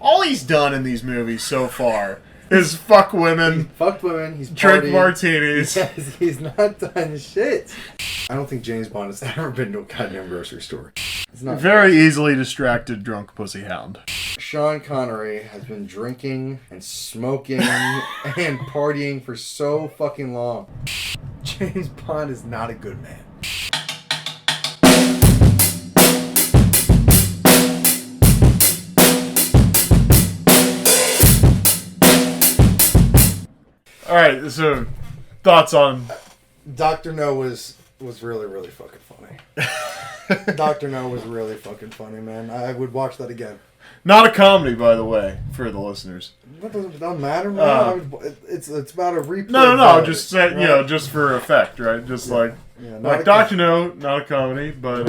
all he's done in these movies so far is fuck women. He fucked women. He's drink partied. martinis. Yes, he's not done shit. I don't think James Bond has ever been to a goddamn grocery store. It's not Very easily distracted drunk pussy hound. Sean Connery has been drinking and smoking and partying for so fucking long. James Bond is not a good man. All right, so thoughts on Dr. No was really, really fucking funny. Dr. No was really fucking funny, man. I would watch that again. not a comedy, by the way, for the listeners. That doesn't matter, man. It's about a replay. No. Just say, right? Just for effect, right? Just like Dr. No, not a comedy, but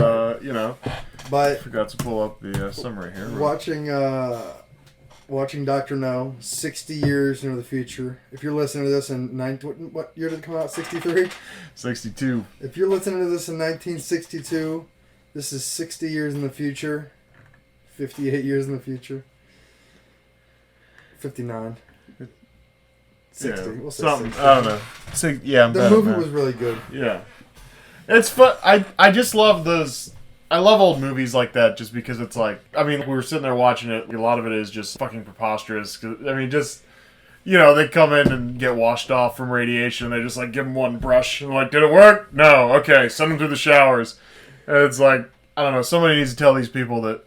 But I forgot to pull up the summary here. Right? Watching Dr. No, 60 years into the future. If you're listening to this in what year did it come out? 63? 62. If you're listening to this in 1962, this is 60 years in the future. 58 years in the future. 59. 60. Yeah, we'll say something. 60. I don't know. The movie was really good. Yeah. It's fun. I just love those. I love old movies like that just because it's like, I mean, we were sitting there watching it. A lot of it is just fucking preposterous. I mean, just, they come in and get washed off from radiation. And they just like give them one brush and like, did it work? No. Okay. Send them to the showers. And it's like, I don't know. Somebody needs to tell these people that,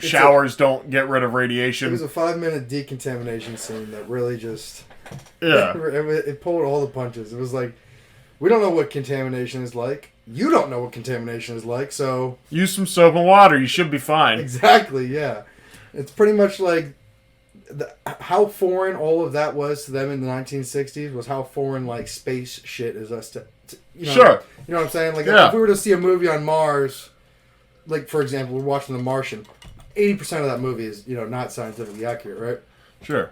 showers don't get rid of radiation. It was a 5-minute decontamination scene that really just... Yeah. It pulled all the punches. It was like, we don't know what contamination is like. You don't know what contamination is like, so... Use some soap and water. You should be fine. Exactly, yeah. It's pretty much like... how foreign all of that was to them in the 1960s was how foreign, like, space shit is us to Sure. You know what I'm saying? Like, if we were to see a movie on Mars... Like, for example, we're watching The Martian. 80% of that movie is, not scientifically accurate, right? Sure.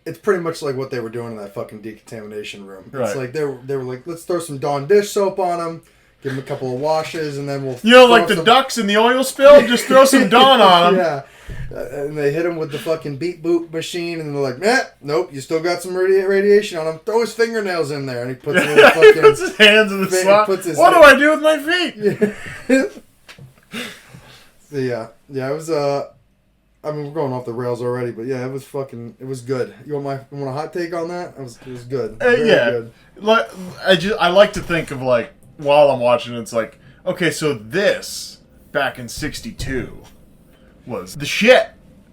It's pretty much like what they were doing in that fucking decontamination room. Right. It's like they were like, let's throw some Dawn dish soap on them, give them a couple of washes, and then we'll... like the ducks in the oil spill? Just throw some Dawn on them. Yeah. And they hit him with the fucking beep boop machine, and they're like, nope, you still got some radiation on him. Throw his fingernails in there. And he puts puts his hands in the slot. What do I do with my feet? Yeah. Yeah, it was, I mean, we're going off the rails already, but yeah, it was good. You want a hot take on that? It was good. Good. I like to think of, like, while I'm watching it, it's like, okay, so this, back in 62, was the shit,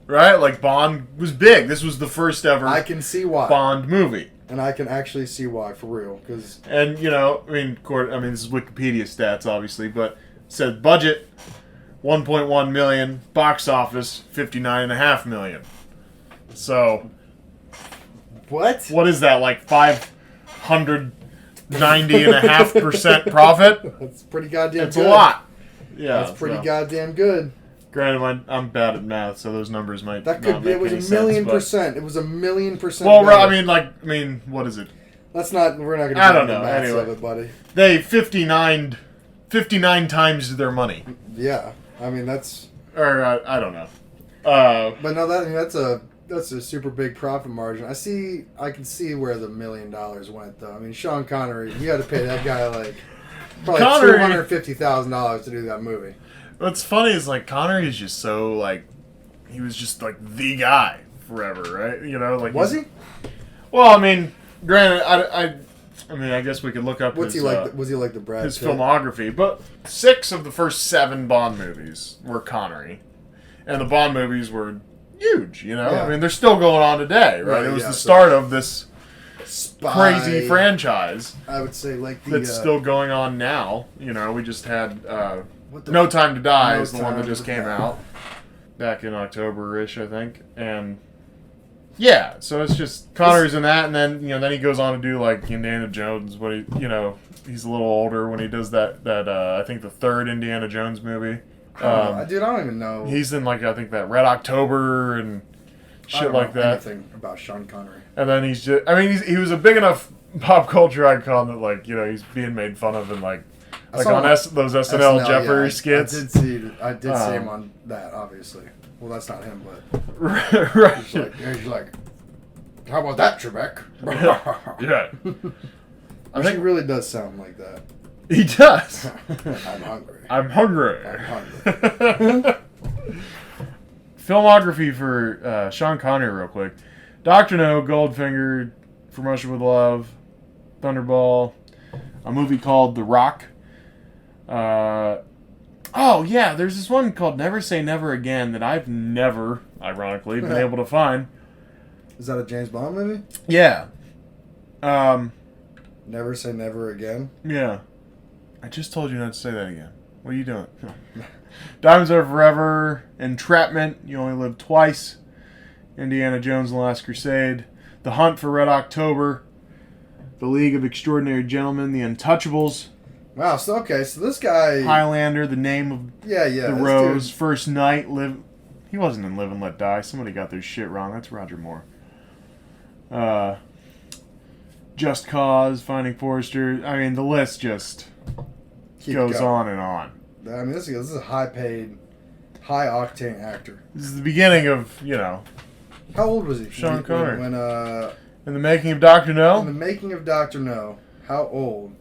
right? Like, Bond was big. This was the first ever I can see why. Bond movie. And I can actually see why, for real, because... And, this is Wikipedia stats, obviously, but it said budget... 1.1 million, box office 59.5 million. So, what is that, like 590.5% profit? That's pretty goddamn It's good. a lot. Yeah, that's pretty goddamn good. Granted, I'm bad at math, so those numbers might that not make it was any a million sense, percent. It was 1,000,000%. Well, I mean, what is it? We're not going to. I don't know. Maths anyway, of it, buddy. They 59 times their money. Yeah, I mean that's. Or I don't know. But no, that's a super big profit margin. I can see where the $1 million went though. I mean, Sean Connery, you had to pay that guy like probably $250,000 to do that movie. What's funny is like Connery is just so like he was just like the guy forever, right? Like was he? Well, I mean, granted, I guess we could look up was he like the Brad his Pitt? filmography, but 6 of the first 7 Bond movies were Connery, and the Bond movies were huge. Yeah. I mean, they're still going on today, right? It was the start of this crazy franchise. I would say that's still going on now. We just had No Time to Die is the one that just came out back in October-ish, I think, and. Yeah, so it's just Connery's in that, and then then he goes on to do like Indiana Jones. When he's a little older when he does that I think the 3rd Indiana Jones movie. Dude, I don't even know. He's in like I think that Red October and shit like that. Anything about Sean Connery. And then he was a big enough pop culture icon that like he's being made fun of and like on those SNL Jeopardy skits. I did see him on that, obviously. Well, that's not him, but Right. he's like, how about that, Trebek? Yeah. I think he really does sound like that. He does. I'm hungry. I'm hungry. I'm hungry. Filmography for Sean Connery, real quick. Dr. No, Goldfinger, From Russia with Love, Thunderball, a movie called The Rock. Oh, yeah, there's this one called Never Say Never Again that I've never, ironically, been able to find. Is that a James Bond movie? Yeah. Never Say Never Again? Yeah. I just told you not to say that again. What are you doing? Diamonds Are Forever, Entrapment, You Only Live Twice, Indiana Jones and the Last Crusade, The Hunt for Red October, The League of Extraordinary Gentlemen, The Untouchables. Wow, so this guy... Highlander, The Name of the Rose, dude. First Night, He wasn't in Live and Let Die. Somebody got their shit wrong. That's Roger Moore. Just Cause, Finding Forrester. I mean, the list just goes on and on. I mean, this is a high-paid, high-octane actor. This is the beginning of, How old was he? Sean Connery. When In the Making of Dr. No? In the Making of Dr. No, how old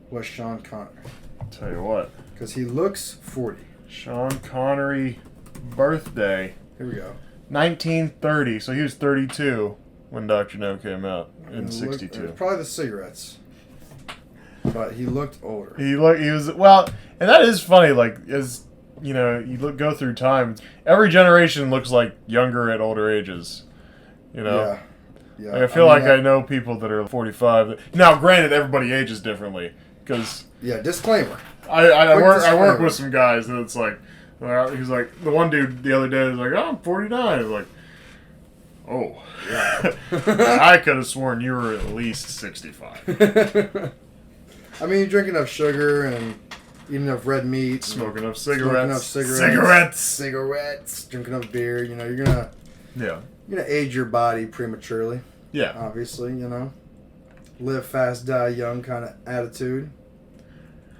was Sean Connery? I'll tell you what. Because he looks 40. Sean Connery birthday. Here we go. 1930. So he was 32 when Dr. No came out in 62. Probably the cigarettes. But he looked older. He was, well, and that is funny, like, as, go through time, every generation looks like younger at older ages, Yeah. Like, I feel I know people that are 45. Now, granted, everybody ages differently, because... Yeah, disclaimer. I work with some guys, and it's like, he's like, the one dude the other day was like, oh, I'm 49. I was like, oh. Yeah. I could have sworn you were at least 65. I mean, you drink enough sugar and eat enough red meat. Smoking enough cigarettes. Cigarettes. Drink enough beer. You're gonna age your body prematurely. Yeah. Obviously, live fast, die young kind of attitude.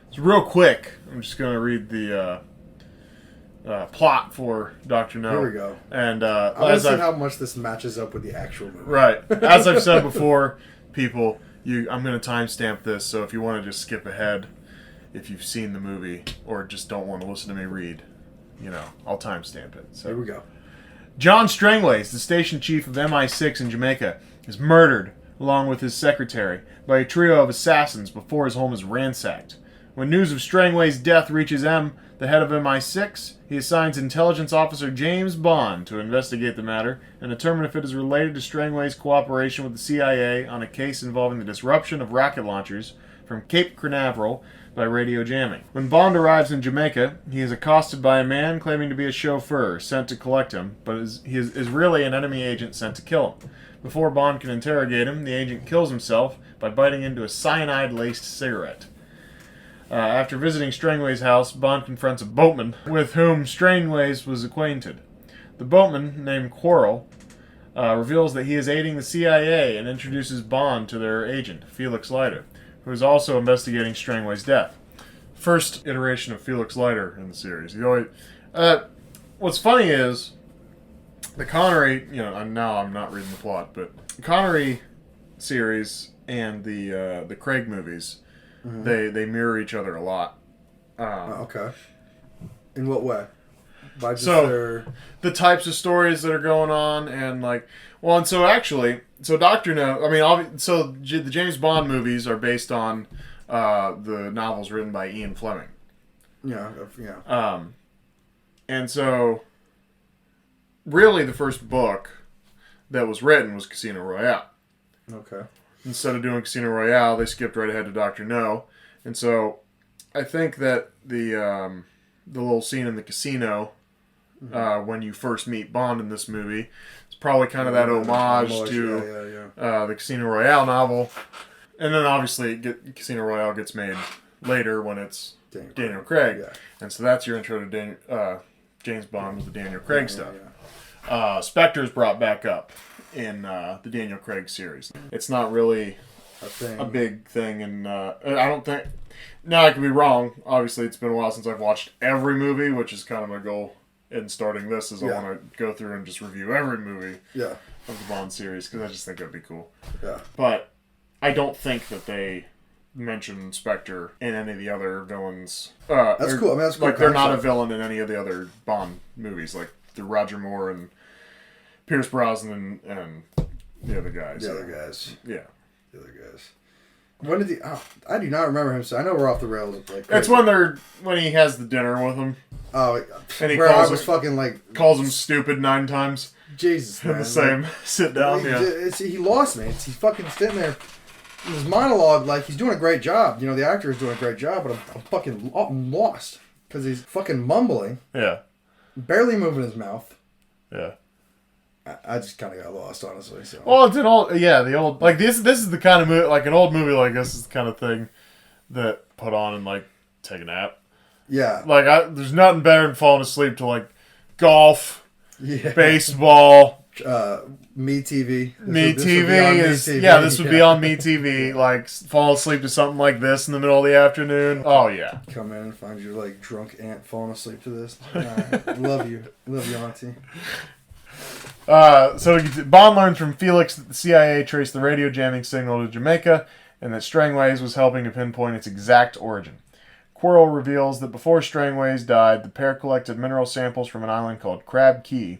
So real quick, I'm just gonna read the plot for Dr. No. Here we go. And I want to see how much this matches up with the actual movie. Right. As I've said before, people. I'm going to timestamp this, so if you want to just skip ahead, if you've seen the movie, or just don't want to listen to me read, I'll timestamp it. So here we go. John Strangways, the station chief of MI6 in Jamaica, is murdered, along with his secretary, by a trio of assassins before his home is ransacked. When news of Strangways' death reaches M, the head of MI6, he assigns intelligence officer James Bond to investigate the matter and determine if it is related to Strangway's cooperation with the CIA on a case involving the disruption of rocket launchers from Cape Canaveral by radio jamming. When Bond arrives in Jamaica, he is accosted by a man claiming to be a chauffeur sent to collect him, but he is really an enemy agent sent to kill him. Before Bond can interrogate him, the agent kills himself by biting into a cyanide-laced cigarette. After visiting Strangways' house, Bond confronts a boatman with whom Strangways was acquainted. The boatman, named Quarrel, reveals that he is aiding the CIA and introduces Bond to their agent, Felix Leiter, who is also investigating Strangways' death. First iteration of Felix Leiter in the series. What's funny is the Connery, now I'm not reading the plot, but the Connery series and the Craig movies, they mirror each other a lot. Okay. In what way? By just the types of stories that are going on, and so Dr. No, the James Bond movies are based on the novels written by Ian Fleming. Yeah. And so, really, the first book that was written was Casino Royale. Okay. Instead of doing Casino Royale, they skipped right ahead to Dr. No. And so, I think that the little scene in the casino, when you first meet Bond in this movie, it's probably kind of that homage to the Casino Royale novel. And then, obviously, Casino Royale gets made later when it's Daniel Craig. Yeah. And so that's your intro to James Bond with the Daniel Craig stuff. Spectre's brought back up in the Daniel Craig series. It's not really a big thing, and I don't think... Now, I could be wrong. Obviously, it's been a while since I've watched every movie, which is kind of my goal in starting this is I want to go through and just review every movie of the Bond series because I just think that'd be cool. Yeah. But I don't think that they mention Spectre in any of the other villains. That's cool. I mean, that's cool. Like, they're not a villain in any of the other Bond movies. Like, the Roger Moore and Pierce Brosnan and the other guys. The other guys. Yeah. The other guys. When did he... Oh, I do not remember him. So I know we're off the rails. Like, it's when he has the dinner with him. Oh, and he calls him stupid 9 times. Jesus, man. In the same sit down, He lost me. He's fucking sitting there. His monologue, like, he's doing a great job. You know, the actor is doing a great job, but I'm fucking lost. Because he's fucking mumbling. Yeah. Barely moving his mouth. Yeah. I just kind of got lost, honestly. So. Well, it's an old, the old, like, this is the kind of movie, like, an old movie like this is the kind of thing that put on and, like, take a nap. Yeah. Like, there's nothing better than falling asleep to, like, golf, baseball. MeTV. This would be on MeTV. Like, fall asleep to something like this in the middle of the afternoon. Oh, yeah. Come in and find your, like, drunk aunt falling asleep to this. Love you. Love you, auntie. So Bond learns from Felix that the CIA traced the radio jamming signal to Jamaica and that Strangways was helping to pinpoint its exact origin. Quirrell reveals that before Strangways died, the pair collected mineral samples from an island called Crab Key,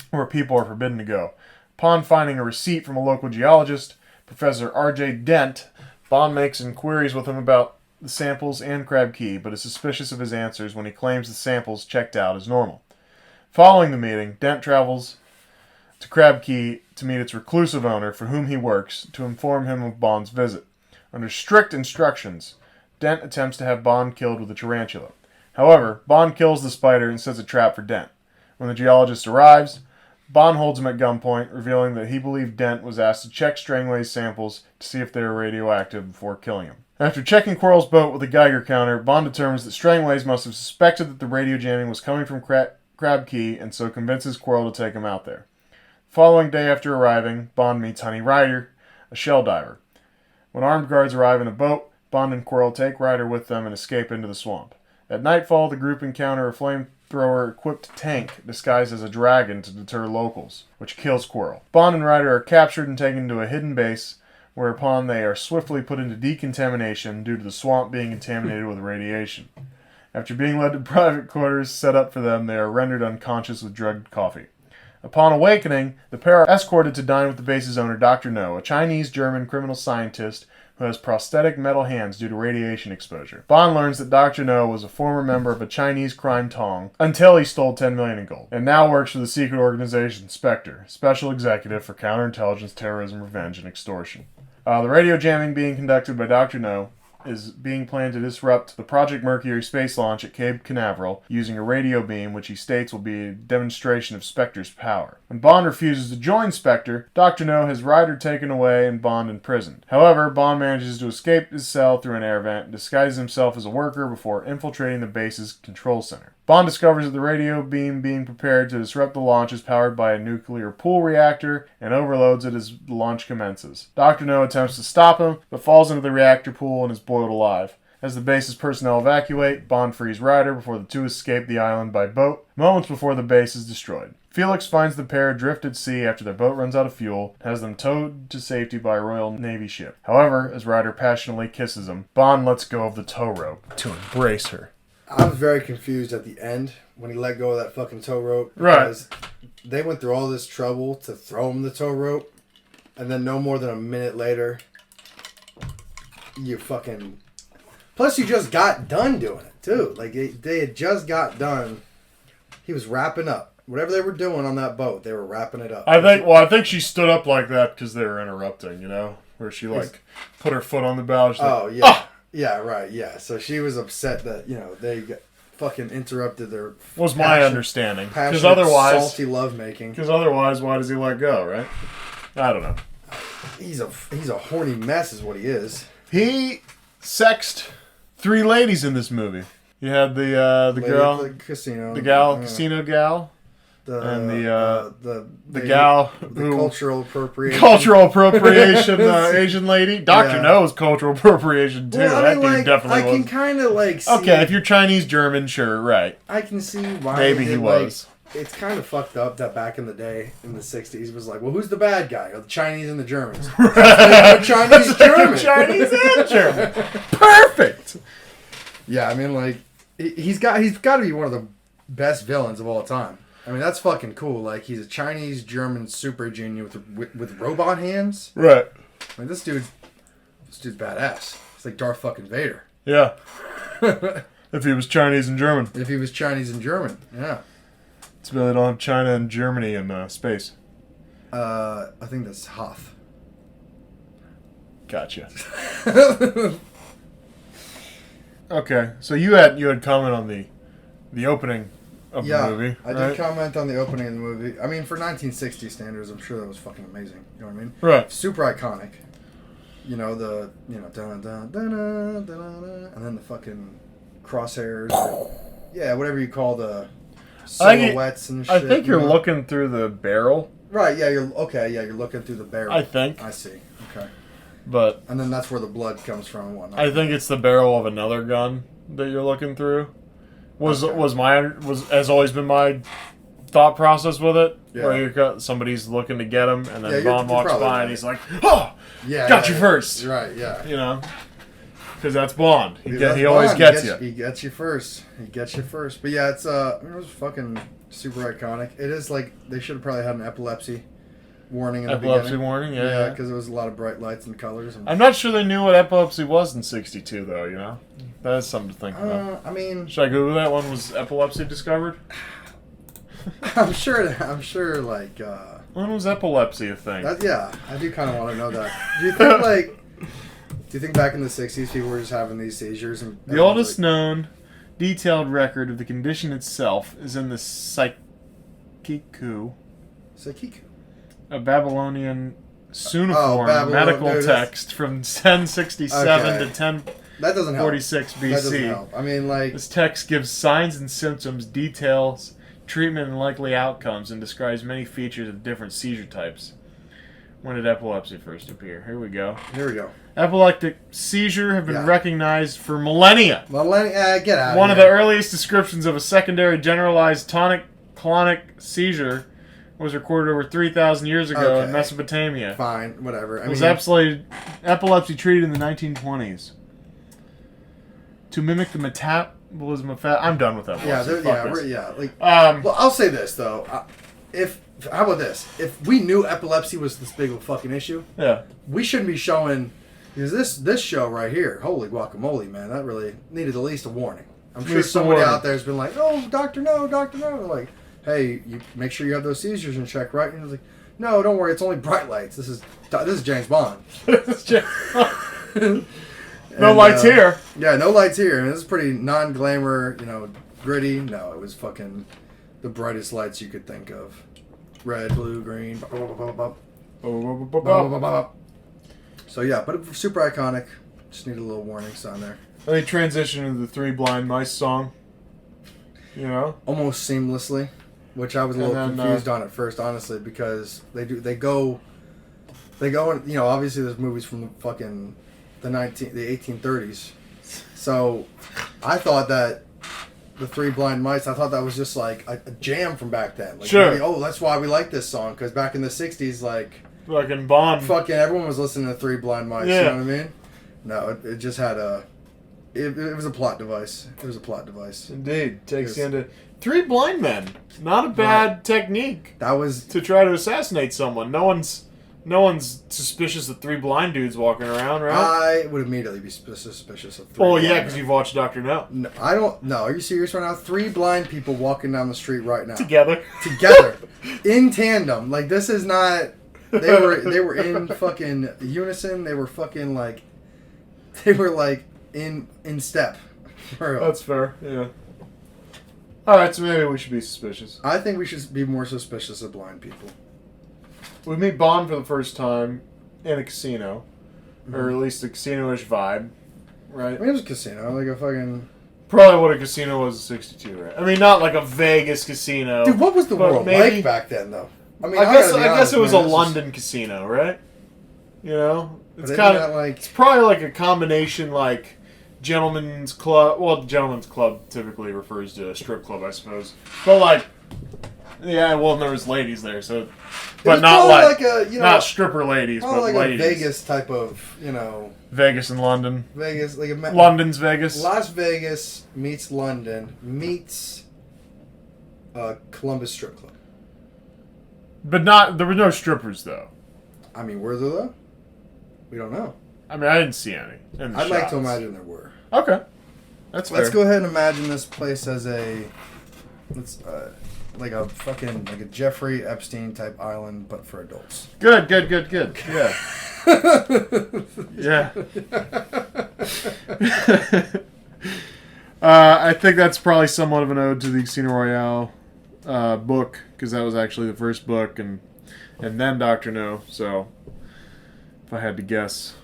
where people are forbidden to go. Upon finding a receipt from a local geologist, Professor R.J. Dent, Bond makes inquiries with him about the samples and Crab Key, but is suspicious of his answers when he claims the samples checked out as normal. Following the meeting, Dent travels to Crab Key to meet its reclusive owner, for whom he works, to inform him of Bond's visit. Under strict instructions, Dent attempts to have Bond killed with a tarantula. However, Bond kills the spider and sets a trap for Dent. When the geologist arrives, Bond holds him at gunpoint, revealing that he believed Dent was asked to check Strangway's samples to see if they were radioactive before killing him. After checking Quirrell's boat with a Geiger counter, Bond determines that Strangways must have suspected that the radio jamming was coming from Crab Key, and so convinces Quirrell to take him out there. The following day after arriving, Bond meets Honey Ryder, a shell diver. When armed guards arrive in a boat, Bond and Quirrell take Ryder with them and escape into the swamp. At nightfall, the group encounter a flamethrower-equipped tank disguised as a dragon to deter locals, which kills Quirrell. Bond and Ryder are captured and taken to a hidden base, whereupon they are swiftly put into decontamination due to the swamp being contaminated with radiation. After being led to private quarters set up for them, they are rendered unconscious with drugged coffee. Upon awakening, the pair are escorted to dine with the base's owner, Dr. No, a Chinese-German criminal scientist who has prosthetic metal hands due to radiation exposure. Bond learns that Dr. No was a former member of a Chinese crime tong until he stole $10 million in gold, and now works for the secret organization Spectre, Special Executive for Counterintelligence, Terrorism, Revenge, and Extortion. The radio jamming being conducted by Dr. No is being planned to disrupt the Project Mercury space launch at Cape Canaveral using a radio beam which he states will be a demonstration of Spectre's power. When Bond refuses to join Spectre, Dr. No has Ryder taken away and Bond imprisoned. However, Bond manages to escape his cell through an air vent and disguises himself as a worker before infiltrating the base's control center. Bond discovers that the radio beam being prepared to disrupt the launch is powered by a nuclear pool reactor and overloads it as the launch commences. Dr. No attempts to stop him, but falls into the reactor pool and is boiled alive. As the base's personnel evacuate, Bond frees Ryder before the two escape the island by boat, moments before the base is destroyed. Felix finds the pair adrift at sea after their boat runs out of fuel and has them towed to safety by a Royal Navy ship. However, as Ryder passionately kisses him, Bond lets go of the tow rope to embrace her. I was very confused at the end when he let go of that fucking tow rope. Right. They went through all this trouble to throw him the tow rope, and then no more than a minute later, you fucking... Plus, you just got done doing it, too. Like, they had just got done. He was wrapping up. Whatever they were doing on that boat, they were wrapping it up. I think she stood up like that because they were interrupting, you know? Where she, put her foot on the bow. Oh, yeah. Ah! Yeah, right, yeah. So she was upset that, they got fucking interrupted their... Was my understanding. Because otherwise... salty lovemaking. Because otherwise, why does he let go, right? I don't know. He's a horny mess is what he is. He sexed 3 ladies in this movie. You had the girl... The casino. The gal, casino gal. and the the gal the who cultural appropriation. cultural appropriation Asian lady. Doctor Yeah. No's cultural appropriation too. Well, I That mean, dude like, definitely I can was. kind of like see, Okay, if you're Chinese German, sure, right. I can see why Maybe they he did, was. Like, it's kind of fucked up that back in the day, in the 60s, was like, well, who's the bad guy? Oh, the Chinese and the Germans. Chinese German. Chinese and German. Perfect. Yeah, I mean, like, he's got to be one of the best villains of all time. I mean, that's fucking cool. Like, he's a Chinese German super genius with robot hands. Right. I mean, this dude's badass. It's like Darth fucking Vader. Yeah. If he was Chinese and German. If he was Chinese and German, yeah. It's really don't have China and Germany in space. I think that's Hoth. Gotcha. Okay, so you had comment on the opening of the movie. I right? did comment on the opening of the movie. I mean, for 1960 standards, I'm sure that was fucking amazing. You know what I mean? Right. Super iconic. You know, dun dun dun dun dun, and then the fucking crosshairs. Yeah, whatever you call the silhouettes and shit. I think you're you know? looking through the barrel. Right, yeah, you're looking through the barrel. I think. I see. Okay. But And then that's where the blood comes from and whatnot. I think it's the barrel of another gun that you're looking through. Was has always been my thought process with it. Yeah. Where somebody's looking to get him, and then Yeah, Bond you're walks probably by right. and he's like, "Oh, yeah, got yeah, you first." Right, yeah. You know, because that's Bond. He That's always Bond. gets you. He gets you first. He gets you first. But yeah, it's it was fucking super iconic. It is like they should have probably had an epilepsy warning in the Epilepsy beginning. warning, Yeah, yeah. because there was a lot of bright lights and colors. And, I'm not sure they knew what epilepsy was in '62, though. You know, that's something to think about. I mean, Should I Google that? When was epilepsy discovered? I'm sure. Like, When was epilepsy a thing? yeah, I do kind of want to know that. Do you think like? Do you think back in the 60s people were just having these seizures? And The oldest known detailed record of the condition itself is in the Psychiku, Psychiku. a Babylonian cuneiform medical text from 1067 Okay. to That doesn't help. 1046 That doesn't BC. help. I mean, like, This text gives signs and symptoms, details, treatment and likely outcomes, and describes many features of different seizure types. When did epilepsy first appear? Here we go. here we go. Epileptic seizure have been Yeah. recognized for millennia. Get out. One of the earliest descriptions of a secondary generalized tonic-clonic seizure was recorded over 3,000 years ago in Okay. Mesopotamia. Fine, whatever. It was epilepsy treated in the 1920s. To mimic the metabolism of fat. I'm done with epilepsy. Fuck this. Well, I'll say this though. How about this? If we knew epilepsy was this big of a fucking issue, Yeah. we shouldn't be showing. Because this show right here, holy guacamole, man, that really needed at least a warning. I'm sure least a somebody warning. out there has been like, "Oh, Doctor, no." Like, hey, you make sure you have those seizures in check, right? And he's like, "No, don't worry, it's only bright lights. This is James Bond." No lights here. Yeah, no lights here. And this is pretty non-glamour, gritty. No, it was fucking the brightest lights you could think of. Red, blue, green. So yeah, but it's super iconic. Just need a little warning sign there. They transition to the Three Blind Mice song. You know? Almost seamlessly, which I was a little And then, confused on at first, honestly, because they go, and obviously there's movies from the fucking the 1830s. So I thought that the Three Blind Mice, I thought that was just like a jam from back then. Like, Sure. maybe, that's why we like this song, because back in the 60s, like, Fucking Bond. fucking everyone was listening to Three Blind Mice, Yeah. you know what I mean? No, it just had it was a plot device. It was a plot device. Indeed. Takes you Yes. into Three Blind Men. Not a bad technique That was to try to assassinate someone. No one's suspicious of three blind dudes walking around, right? I would immediately be suspicious of three. Oh yeah, blind because men. you've watched Doctor No No, I don't. No, are you serious right now? Three blind people walking down the street right now together. together, in tandem. Like, this is not. They were in fucking unison. They were fucking like. They were like in step. For real. That's fair. Yeah. All right, so maybe we should be suspicious. I think we should be more suspicious of blind people. We meet Bond for the first time in a casino, or at least a casino-ish vibe, right? I mean, it was a casino, like a fucking. Probably what a casino was in 62, right? I mean, not like a Vegas casino. Dude, what was the but world maybe, like back then, though? I mean, I guess honest, it was man, a London casino, right? You know? It's But kind isn't of that like... it's probably like a combination like gentleman's club. Well, gentleman's club typically refers to a strip club, I suppose. But like, yeah, well, there was ladies there, so, but not like a, you know, not stripper ladies, but like ladies. a Vegas type of, you know, Vegas and London. Vegas, like a London's Vegas. Las Vegas meets London meets Columbus strip club. But not there were no strippers though. I mean, were there though? We don't know. I mean, I didn't see any. In the I'd like shots. to imagine there were. Okay, that's fair. Let's go ahead and imagine this place as a, like a fucking like a Jeffrey Epstein type island, but for adults. Good. Yeah. Yeah. I think that's probably somewhat of an ode to the Casino Royale book, because that was actually the first book, and then Dr. No. So, if I had to guess,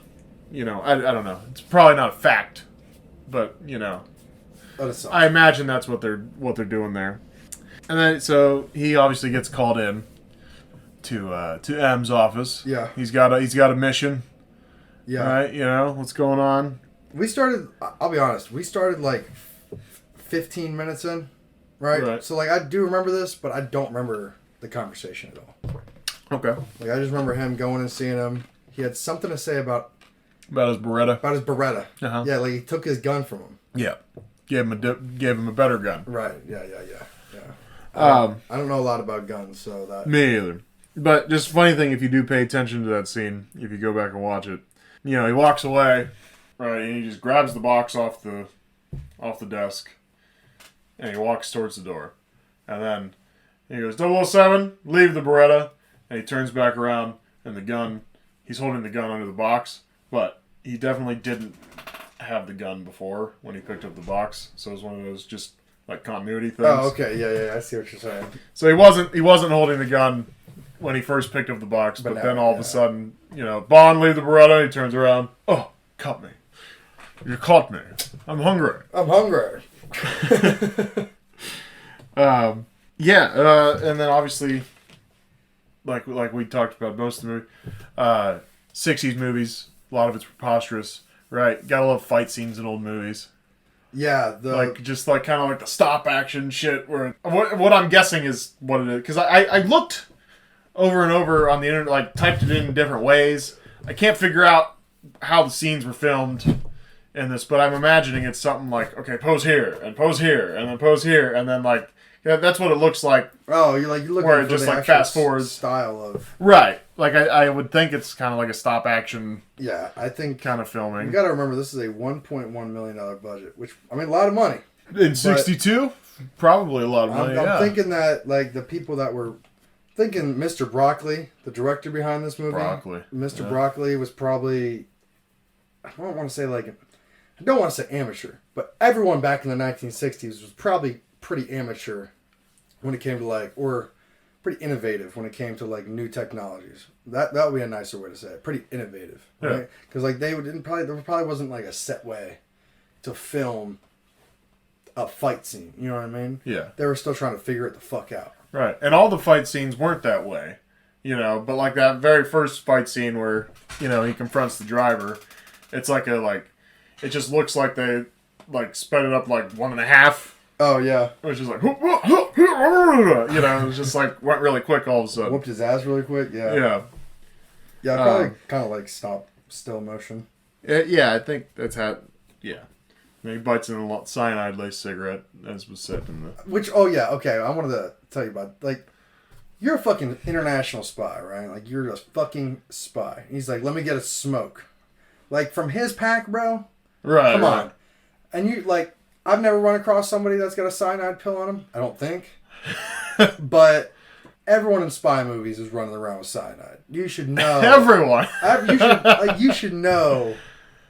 you know, I don't know. It's probably not a fact, but you know, I imagine that's what they're doing there. And then so he obviously gets called in to M's office. Yeah. He's got a mission. Yeah. Right. You know what's going on. We started. I'll be honest. We started like 15 minutes in, right? So like I do remember this, but I don't remember the conversation at all. Okay. Like I just remember him going and seeing him. He had something to say about his Beretta. About his Beretta. Uh-huh. Yeah, like he took his gun from him. Yeah. Gave him a better gun. Right. Yeah. I don't know a lot about guns, so that. Me either. But just funny thing, if you do pay attention to that scene, if you go back and watch it, you know, he walks away, right, and he just grabs the box off the desk, and he walks towards the door. And then he goes, 007, leave the Beretta, and he turns back around, and the gun, he's holding the gun under the box, but he definitely didn't have the gun before when he picked up the box, so it was one of those just, like, continuity things. Oh, okay, yeah, I see what you're saying. So he wasn't holding the gun when he first picked up the box, but now, then all of a sudden, you know, Bond leave the Beretta, he turns around, oh, caught me. You caught me. I'm hungry. And then obviously, like we talked about most of the movie, 60s movies, a lot of it's preposterous, right? Gotta love fight scenes in old movies. Yeah, kind of like the stop action shit. Where what I'm guessing is what it is, because I looked over and over on the internet, like typed it in different ways. I can't figure out how the scenes were filmed in this, but I'm imagining it's something like, okay, pose here, and then pose here, and then like, yeah, that's what it looks like. Oh, you're looking where it for just the like fast forwards style of right. Like I would think it's kind of like a stop action. Yeah, I think kind of filming. You got to remember this is a $1.1 million budget, which I mean a lot of money. In 62, probably a lot of money. I'm thinking that like the people that were thinking Mr. Broccoli, the director behind this movie, Mr. Broccoli was probably, I don't want to say amateur, but everyone back in the 1960s was probably pretty amateur when it came to like, or pretty innovative when it came to like new technologies. That would be a nicer way to say it. Pretty innovative, right? Because like there probably wasn't like a set way to film a fight scene. You know what I mean? Yeah. They were still trying to figure it the fuck out. Right, and all the fight scenes weren't that way, you know. But like that very first fight scene where, you know, he confronts the driver, it's like it just looks like they like sped it up like 1.5. Oh yeah, it was just like, you know, it was just like went really quick all of a sudden. Whooped his ass really quick. Yeah. Probably kind of like stop still motion. Yeah, I think that's how. Yeah. He bites in a cyanide-laced cigarette, as was said in the... Which, oh yeah, okay, I wanted to tell you about, like, you're a fucking international spy, right? Like, you're a fucking spy. He's like, let me get a smoke. Like, from his pack, bro? Right. Come on. And you, like, I've never run across somebody that's got a cyanide pill on him. I don't think. But everyone in spy movies is running around with cyanide. You should know. Everyone! You should know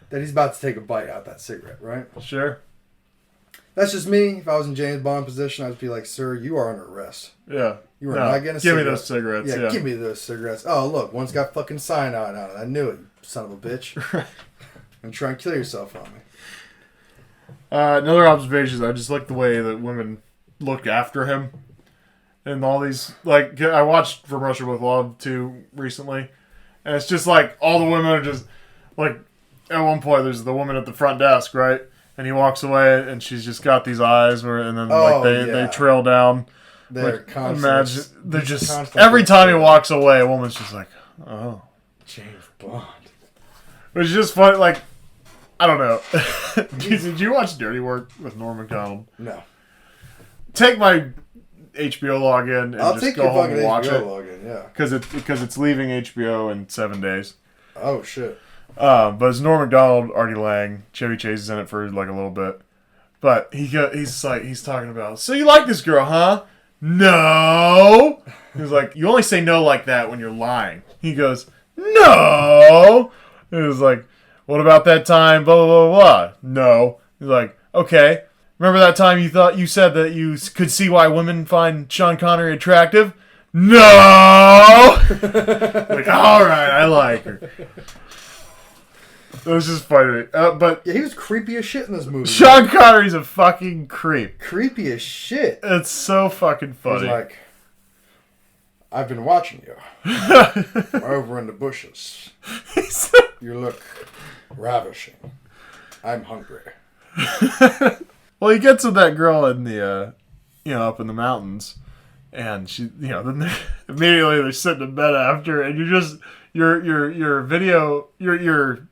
that he's about to take a bite out that cigarette, right? Sure. That's just me. If I was in James Bond position, I'd be like, sir, you are under arrest. Yeah. You are not getting a cigarette. Give me those cigarettes. Yeah, give me those cigarettes. Oh, look, one's got fucking cyanide on it. I knew it, you son of a bitch. And try and kill yourself on me. Another observation is I just like the way that women look after him. And all these, like, I watched From Russia with Love, too, recently. And it's just like, all the women are just, like, at one point, there's the woman at the front desk, right? And he walks away, and she's just got these eyes, and then, they trail down. They're like, constant. They're just, every time he walks away, a woman's just like, oh. James Bond. Which is just funny, like, I don't know. Did you watch Dirty Work with Norm Macdonald? No. Take my HBO login and just go home and watch it. Login, yeah. Because it's leaving HBO in 7 days. Oh shit. But it's Norm Macdonald, Artie Lang, Chevy Chase is in it for like a little bit. But he's talking about, so you like this girl, huh? No. He's like, you only say no like that when you're lying. He goes, no. He was like, what about that time? Blah blah blah blah. No. He's like, okay. Remember that time you said that you could see why women find Sean Connery attractive? No! Like, alright, I like her. It was just funny. But yeah, he was creepy as shit in this movie. Sean Connery's a fucking creep. Creepy as shit. It's so fucking funny. He's like, I've been watching you. Over in the bushes. You look ravishing. I'm hungry. Well, he gets with that girl in the, up in the mountains, and she, then immediately they're sitting in bed after, and your video, your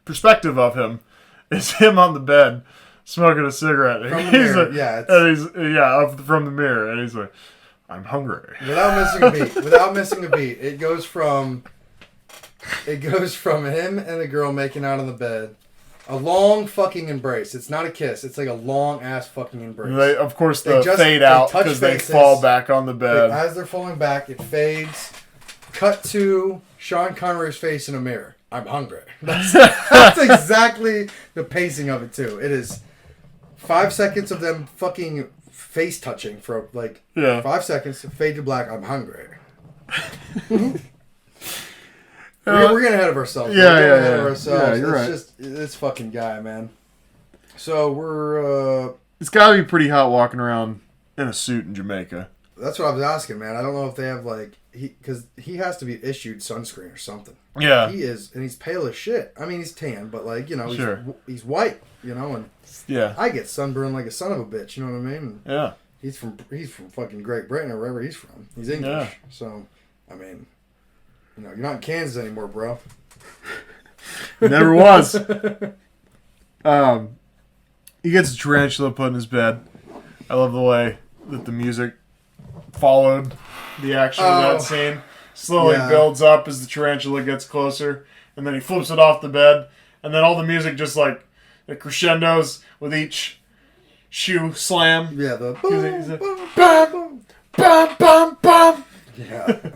perspective of him is him on the bed smoking a cigarette. From the mirror, from the mirror, and he's like, I'm hungry. Without missing a beat, it goes from him and the girl making out on the bed. A long fucking embrace. It's not a kiss. It's like a long ass fucking embrace. They, of course, fade out because they fall back on the bed. As they're falling back, it fades. Cut to Sean Connery's face in a mirror. I'm hungry. That's exactly the pacing of it too. It is 5 seconds of them fucking face touching for 5 seconds. Fade to black. I'm hungry. We're getting ahead of ourselves. Yeah, you're right. Just this fucking guy, man. So we're. It's got to be pretty hot walking around in a suit in Jamaica. That's what I was asking, man. I don't know if they have because he has to be issued sunscreen or something. Yeah, he is, and he's pale as shit. I mean, he's tan, but he's white, and yeah, I get sunburned like a son of a bitch. You know what I mean? And yeah, he's from fucking Great Britain or wherever he's from. He's English, so I mean. You're not in Kansas anymore, bro. Never was. He gets a tarantula put in his bed. I love the way that the music followed the action of that scene. Slowly builds up as the tarantula gets closer, and then he flips it off the bed, and then all the music just it crescendos with each shoe slam. Yeah, the bum, bum, bum, bum. Yeah.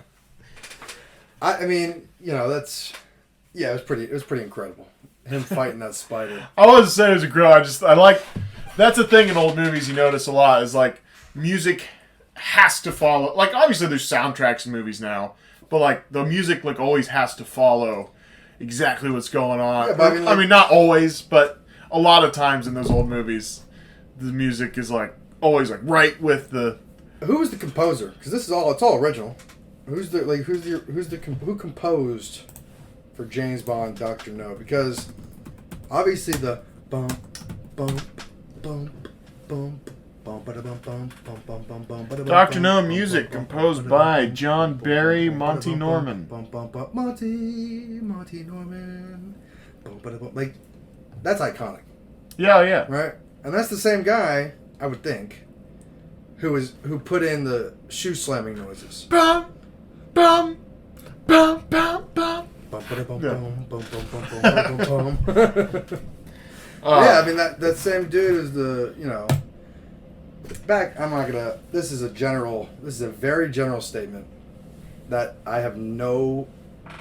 I mean, it was pretty incredible. Him fighting that spider. I wasn't saying as a girl, I like, that's a thing in old movies you notice a lot, is music has to follow, obviously there's soundtracks in movies now, but the music always has to follow exactly what's going on. Yeah, but I mean, not always, but a lot of times in those old movies, the music is always right with the... Who was the composer? Because it's all original. Who composed for James Bond, Dr. No? Because obviously the bum bum bum bum bum bum bum bum. Dr. No music composed by John Barry, Monty Norman. Monty Norman. That's iconic. Yeah. Right, and that's the same guy, I would think, who put in the shoe slamming noises. Bum. Bum, bum, bum, bum. Yeah, I mean that same dude is the back. I'm not gonna. This is a very general statement that I have no.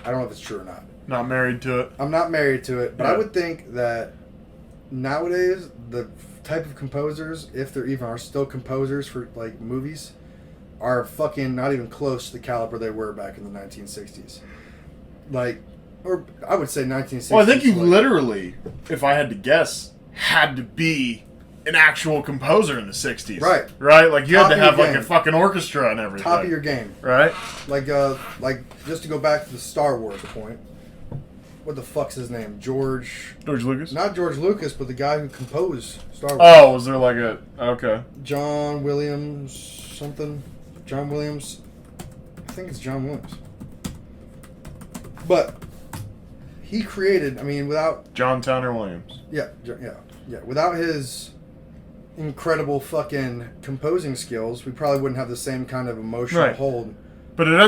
I don't know if it's true or not. Not married to it. I'm not married to it, but I would think that nowadays the type of composers, if there even are still composers for movies, are fucking not even close to the caliber they were back in the 1960s. Or I would say 1960s. Well, I think you literally, if I had to guess, had to be an actual composer in the 60s. Right. Right? Like, you had to have, like, game. a fucking orchestra and everything. Top of your game. Right? Like just to go back to the Star Wars point. What the fuck's his name? George Lucas? Not George Lucas, but the guy who composed Star Wars. Oh, was there like a... Okay. John Williams something. John Williams. I think it's John Williams. But he created, I mean, without... John Tanner Williams. Yeah. Without his incredible fucking composing skills, we probably wouldn't have the same kind of emotional hold. Yeah,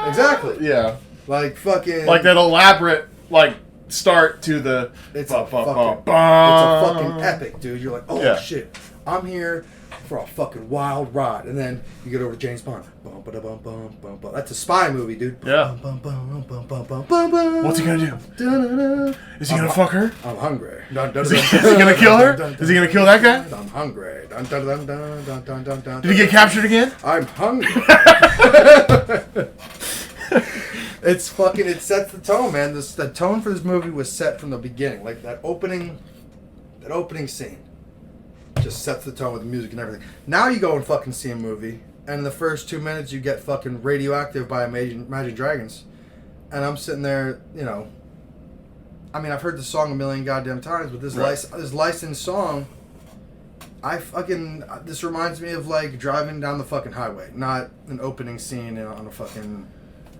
exactly. Yeah. Like fucking... Like that elaborate, like, start to the... It's a fucking epic, dude. You're like, oh shit, I'm here for a fucking wild ride. And then you get over to James Bond. That's a spy movie, dude. Yeah. What's he gonna do? Is he gonna fuck her? I'm hungry. Is he gonna kill her? Is he gonna kill that guy? I'm hungry. Did he get captured again? I'm hungry. It's fucking... It sets the tone, man. The tone for this movie was set from the beginning. Like, that opening scene just sets the tone with the music and everything. Now you go and fucking see a movie, and in the first 2 minutes you get fucking Radioactive by Imagine Dragons. And I'm sitting there, you know... I mean, I've heard the song a million goddamn times, but this licensed song... This reminds me of, like, driving down the fucking highway. Not an opening scene on a fucking...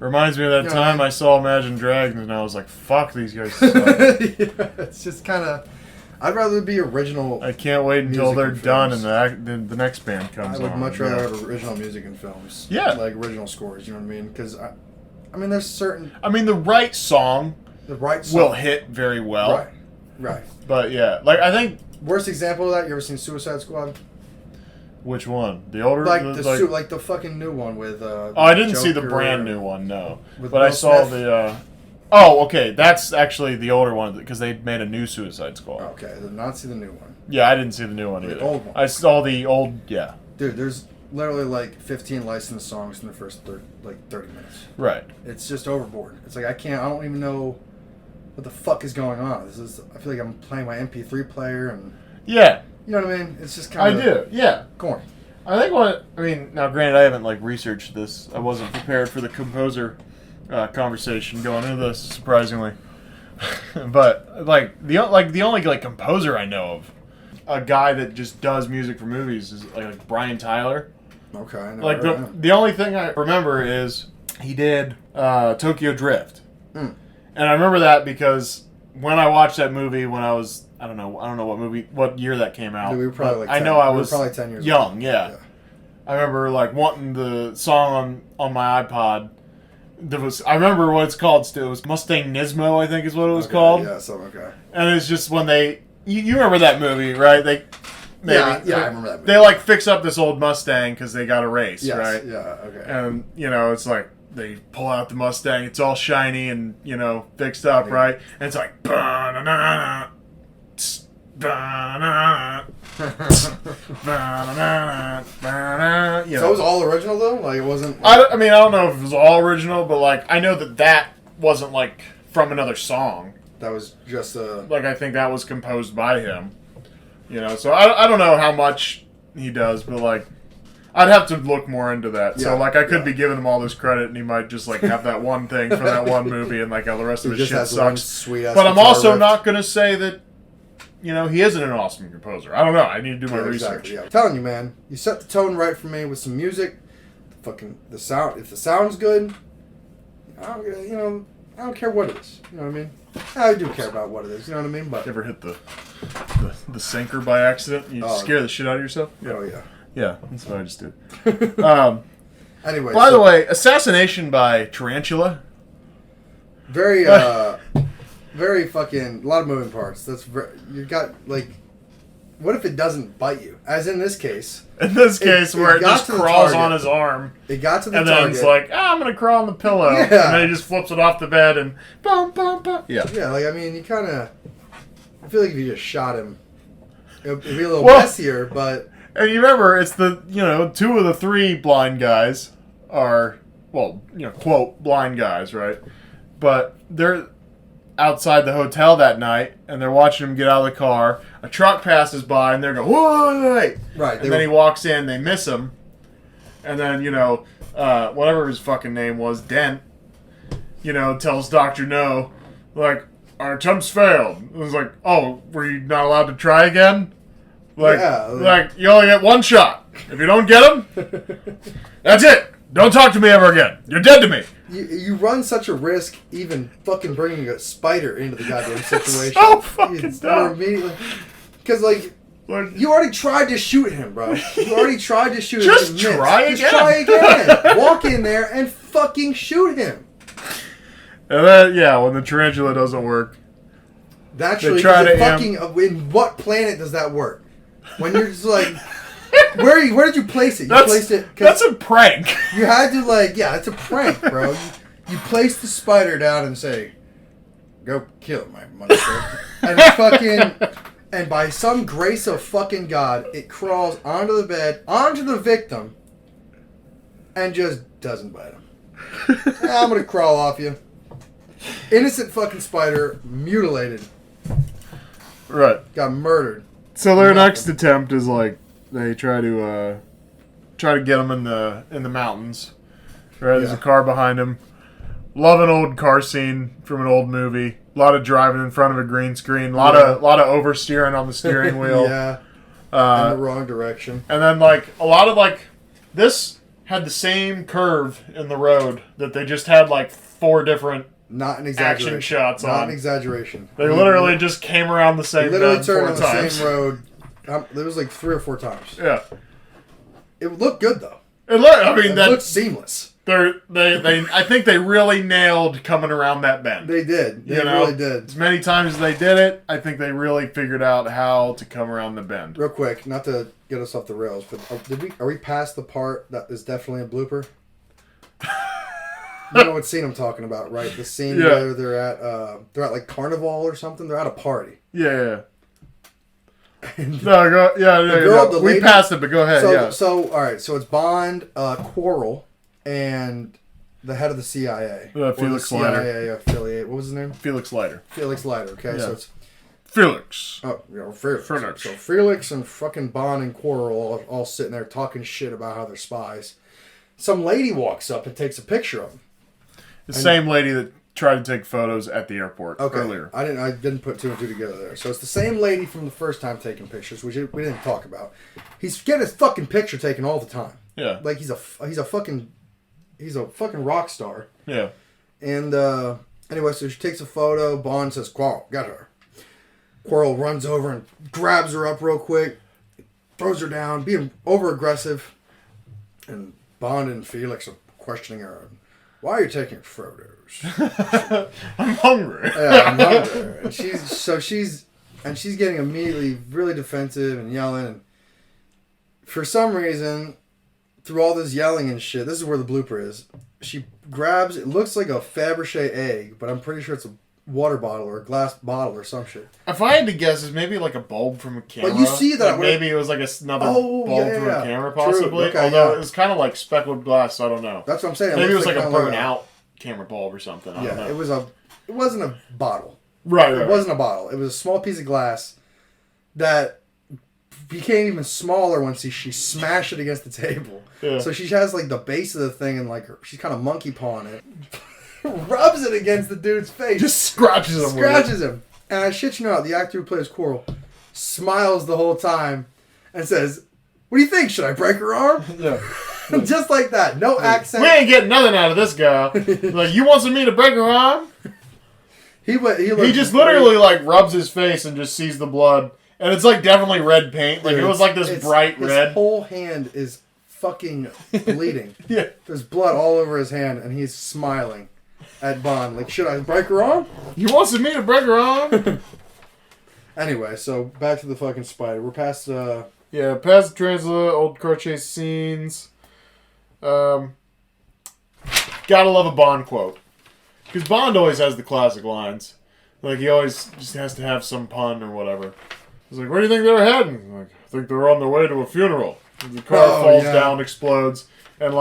Reminds me of that time I saw Imagine Dragons and I was like, fuck, these guys suck. It's just kind of... I'd rather be original. I can't wait until they're done and the next band comes on. I would much rather have original music in films. Yeah. Like original scores, you know what I mean? Because, I mean, there's certain... I mean, the right song will hit very well. Right. But, yeah. Like, I think... Worst example of that, you ever seen Suicide Squad? Which one? The older? Like the fucking new one with... I didn't see the brand new one, no. But Will I saw Smith? the... Oh, okay. That's actually the older one because they made a new Suicide Squad. Okay, I did not see the new one. Yeah, I didn't see the new one The either. old one. I saw the old... Yeah. Dude, there's literally like 15 licensed songs in the first 30 minutes. Right. It's just overboard. It's like I don't even know what the fuck is going on. I feel like I'm playing my MP3 player and... Yeah. You know what I mean? It's just kind of... I do, yeah. Corny. I think now granted I haven't like researched this. I wasn't prepared for the composer conversation going into this, surprisingly. But the only like composer I know of, a guy that just does music for movies is like Brian Tyler. Okay. I know Like the only thing I remember is he did Tokyo Drift. And I remember that because when I watched that movie when I was I don't know what year that came out. Dude, we were probably I know I was probably 10 years young, old. yeah. I remember like wanting the song on my iPod. I remember what it's called still. It was Mustang Nismo, I think is what it was called. Yeah, so okay. And it's just when you remember that movie, right? I remember that movie. They like fix up this old Mustang because they got a race, right? Yeah, okay. And it's like they pull out the Mustang, it's all shiny and fixed up, right? And it's like ba-na-na-na. So it was all original though? Like it wasn't... I don't know if it was all original, but like I know that wasn't like from another song. That was just like I think that was composed by him. So I don't know how much he does, but like I'd have to look more into that. So like I could be giving him all this credit and he might just like have that one thing for that one movie and like all the rest of his shit sucks. But I'm also not going to say that he isn't an awesome composer. I don't know. I need to do my research. Yeah. I'm telling you, man. You set the tone right for me with some music. The sound. If the sound's good, I don't care what it is. You know what I mean? I do care about what it is. You know what I mean? But you ever hit the sinker by accident? You scare the shit out of yourself? Yeah. Oh yeah. Yeah, that's what I just did. Anyway. By the way, Assassination by Tarantula. Very. Very fucking... A lot of moving parts. You got, like... What if it doesn't bite you? As in this case. In this case, where it just crawls on his arm. It got to the target. target. And then it's like, I'm going to crawl on the pillow. Yeah. And then he just flips it off the bed and... Boom, boom, boom. Yeah. Yeah, like, I mean, you kind of... I feel like if you just shot him, it'd be a little messier, but... And you remember, it's the, 2 of the 3 blind guys are... Well, quote, blind guys, right? but they're outside the hotel that night, and they're watching him get out of the car. A truck passes by, and they're going, whoa, wait. Right. And then he walks in, they miss him, and then, whatever his fucking name was, Dent, tells Dr. No, like, our attempts failed. It was like, oh, were you not allowed to try again? Like, you only get one shot. If you don't get him, that's it. Don't talk to me ever again. You're dead to me. You run such a risk even fucking bringing a spider into the goddamn situation. So fucking dumb. Because, you already tried to shoot him, bro. You already tried to shoot him. Just try again. Just try again. Walk in there and fucking shoot him. And then, when the tarantula doesn't work. Naturally, in what planet does that work? When you're just like, where did you place it? You placed it. That's a prank. You had to it's a prank, bro. You place the spider down and say, "Go kill it, my motherfucker," and by some grace of fucking God, it crawls onto the bed, onto the victim, and just doesn't bite him. I'm gonna crawl off you. Innocent fucking spider, mutilated. Right. Got murdered. So their next attempt is they try to get him in the mountains. Right, there's a car behind him. Love an old car scene from an old movie. A lot of driving in front of a green screen. A lot of oversteering on the steering wheel. Yeah. In the wrong direction. And then a lot of this had the same curve in the road that they just had 4 different not an exaggeration. Action shots not on. an exaggeration. They literally just came around the same literally bend turned 4 on times. the same road. There was 3 or 4 times. Yeah. It looked good though. It looked seamless. I think they really nailed coming around that bend. They did. They really did. As many times as they did it, I think they really figured out how to come around the bend. Real quick, not to get us off the rails, but are we past the part that is definitely a blooper? You know what scene I'm talking about, right? The scene where they're at Carnival or something. They're at a party. Yeah. We passed it, but go ahead. So all right. So it's Bond, Quarrel, and the head of the CIA. Felix Leiter. CIA affiliate. What was his name? Felix Leiter. Felix Leiter. Okay, so it's Felix. Oh, Felix. Felix. So Felix and fucking Bond and Quarrel all sitting there talking shit about how they're spies. Some lady walks up and takes a picture of them. The same lady that tried to take photos at the airport earlier. I didn't put 2 and 2 together there. So it's the same lady from the first time taking pictures, which we didn't talk about. He's getting his fucking picture taken all the time. Yeah. He's a fucking rock star. Yeah. And anyway, so she takes a photo. Bond says, "Quarrel, get her." Quarrel runs over and grabs her up real quick, throws her down, being over aggressive. And Bond and Felix are questioning her. "Why are you taking photos?" I'm hungry. Yeah, I'm hungry. And she's getting immediately really defensive and yelling. And for some reason, through all this yelling and shit, this is where the blooper is. She grabs, it looks like a Fabergé egg, but I'm pretty sure it's a water bottle or a glass bottle or some shit. If I had to guess, it's maybe a bulb from a camera. But you see that. Maybe it was another bulb from a camera, possibly. Okay, although it was kind of speckled glass, so I don't know. That's what I'm saying. Maybe it was a burnt out camera bulb or something. I don't know. It wasn't a bottle. Right. It wasn't a bottle. It was a small piece of glass that became even smaller once she smashed it against the table. Yeah. So she has the base of the thing and she's kind of monkey pawing it. Rubs it against the dude's face. Just scratches him. And I shit you not, the actor who plays Quarrel smiles the whole time and says, "What do you think? Should I break her arm?" Yeah. Just like that. No accent. We ain't getting nothing out of this guy. You want me to break her arm? He just literally rubs his face and just sees the blood. And it's definitely red paint. It was this bright red. His whole hand is fucking bleeding. Yeah. There's blood all over his hand and he's smiling at Bond. Should I break her arm? You want me to break her arm? Anyway, so back to the fucking spider. We're past past the translator, old car chase scenes. Gotta love a Bond quote. Because Bond always has the classic lines. He always just has to have some pun or whatever. He's like, "Where do you think they were heading?" I think they're on their way to a funeral. And the car falls down, explodes, and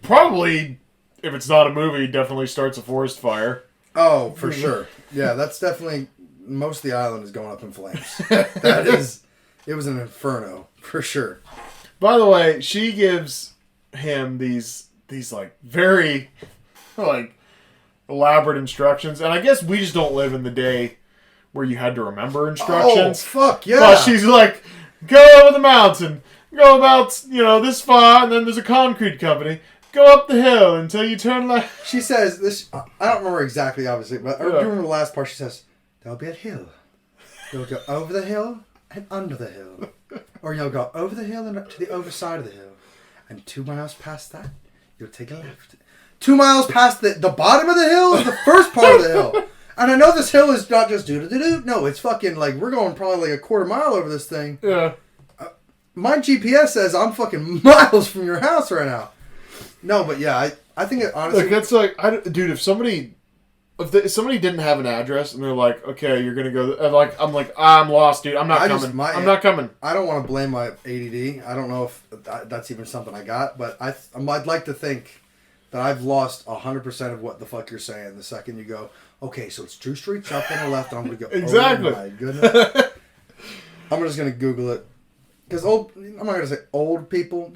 probably if it's not a movie, definitely starts a forest fire. Oh, for sure. Yeah, that's definitely... Most of the island is going up in flames. That is... It was an inferno, for sure. By the way, she gives him these like, very, like, elaborate instructions. And I guess we just don't live in the day where you had to remember instructions. Oh, fuck, yeah. But she's like, go over the mountain. Go about, this far, and then there's a concrete company. Go up the hill until you turn left. She says this. I don't remember exactly, obviously, but I remember the last part. She says, "There'll be a hill. You'll go over the hill and under the hill, or you'll go over the hill and up to the other side of the hill, and 2 miles past that, you'll take a left. 2 miles past the bottom of the hill is the first part of the hill. And I know this hill is not just doo-doo-doo-doo. No, it's fucking like we're going probably like a quarter mile over this thing. Yeah. My GPS says I'm fucking miles from your house right now." No, but yeah, I think it honestly... Like, that's like... dude, if somebody didn't have an address and they're like, okay, you're going to go... And I'm like, I'm lost, dude. I'm not coming. I'm not coming. I don't want to blame my ADD. I don't know if that's even something I got, but I'd like to think that I've lost 100% of what the fuck you're saying the second you go, okay, so it's 2 streets up and a left, and I'm going to go, exactly. Oh my goodness. I'm just going to Google it. Because I'm not going to say old people,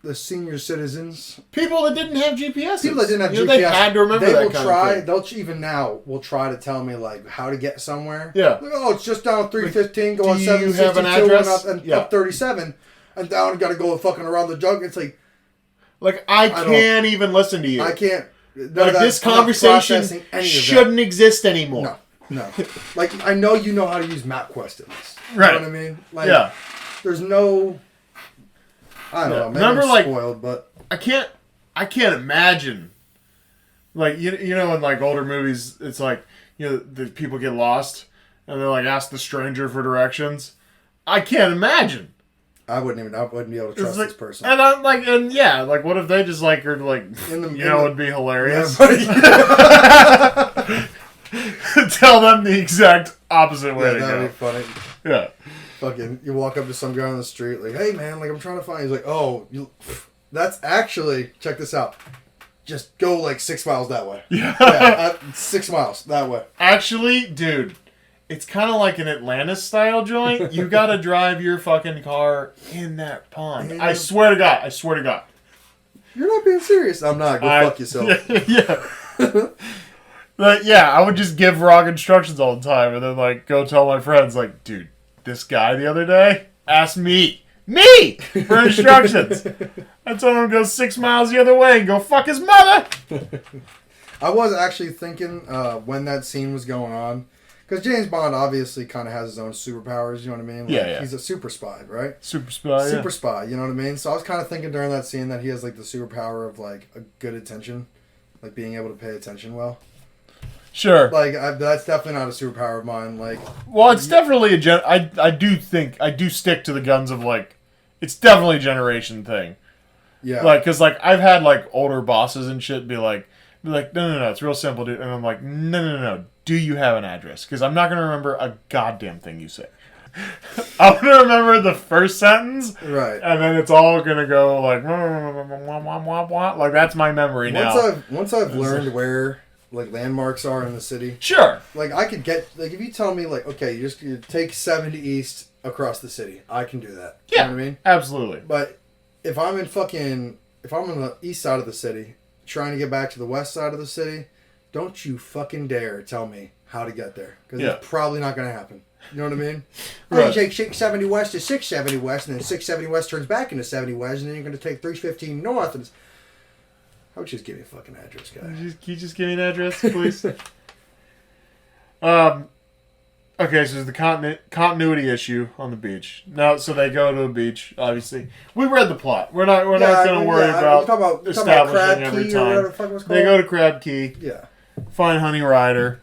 the senior citizens, people that didn't have GPS, people that didn't have GPS, they had to remember they that will kind try. of thing. They'll even now will try to tell me like how to get somewhere. Yeah. Like, oh, it's just down 315, go on Do you have an 762 address? and up 37, and down got to go fucking around the jug. It's like I can't even listen to you. I can't. Like this conversation shouldn't exist anymore. No. Like I know you know how to use MapQuest at least. Right. You know what I mean? Like, there's no. I don't know. Maybe Remember, I'm spoiled, but I can't imagine. Like you know, in like older movies, it's like the people get lost and they're like ask the stranger for directions. I can't imagine. I wouldn't be able to trust this person. And I'm like, what if they just like are like, it'd be hilarious. Yeah, Tell them the exact opposite way to go. That'd be funny. Yeah. Fucking, you walk up to some guy on the street, like, hey man, like I'm trying to find. He's like, oh, that's actually, check this out. Just go like 6 miles that way. Yeah. 6 miles that way. Actually, dude, it's kind of like an Atlantis style joint. You gotta drive your fucking car in that pond. I swear to God. You're not being serious. I'm not. Go fuck yourself. Yeah. But yeah, I would just give wrong instructions all the time and then like go tell my friends like, dude, this guy the other day asked me for instructions. I told him to go 6 miles the other way and go fuck his mother. I was actually thinking when that scene was going on, because James Bond obviously kind of has his own superpowers, you know what I mean? Like, yeah. He's a super spy, right? Super spy, you know what I mean? So I was kind of thinking during that scene that he has like the superpower of like a good attention, like being able to pay attention well. Sure. Like, that's definitely not a superpower of mine. Like, well, it's definitely I do stick to the guns of, like, it's definitely a generation thing. Yeah. Like, because, like, I've had, like, older bosses and shit be like, no, it's real simple, dude. And I'm like, no. Do you have an address? Because I'm not going to remember a goddamn thing you say. I'm going to remember the first sentence. Right. And then it's all going to go, like, like, that's my memory now. Once I've learned where... like landmarks are in the city. Sure. Like I could get like if you tell me like okay you take 70 east across the city, I can do that. Yeah. You know what I mean? Absolutely. But if I'm on the east side of the city trying to get back to the west side of the city, don't you fucking dare tell me how to get there because it's probably not going to happen. You know what I mean? Right. You take 670 west to 670 west, and then 670 west turns back into 70 west, and then you're going to take 315 north and. I would just give you a fucking address, guy. Can you just give me an address, please? Okay, so there's the continuity issue on the beach. Now, so they go to a beach, obviously. We read the plot. We're not going to worry about establishing every time. They go to Crab Key. Yeah. Find Honey Rider.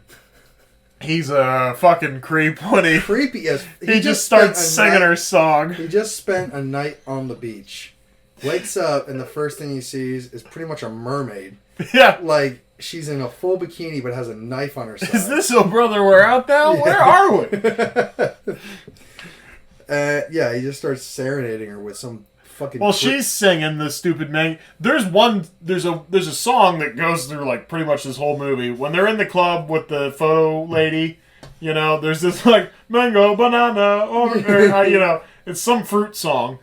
He's a fucking creep when he... Creepy as... He just starts singing her song. He just spent a night on the beach. Wakes up, and the first thing he sees is pretty much a mermaid. Yeah. Like, she's in a full bikini, but has a knife on her side. Is this a brother we're out now? Yeah. Where are we? Yeah, he just starts serenading her with some fucking. Well, she's singing the stupid man. There's a song that goes through like pretty much this whole movie. When they're in the club with the photo lady, you know, there's this like mango banana, or you know, it's some fruit song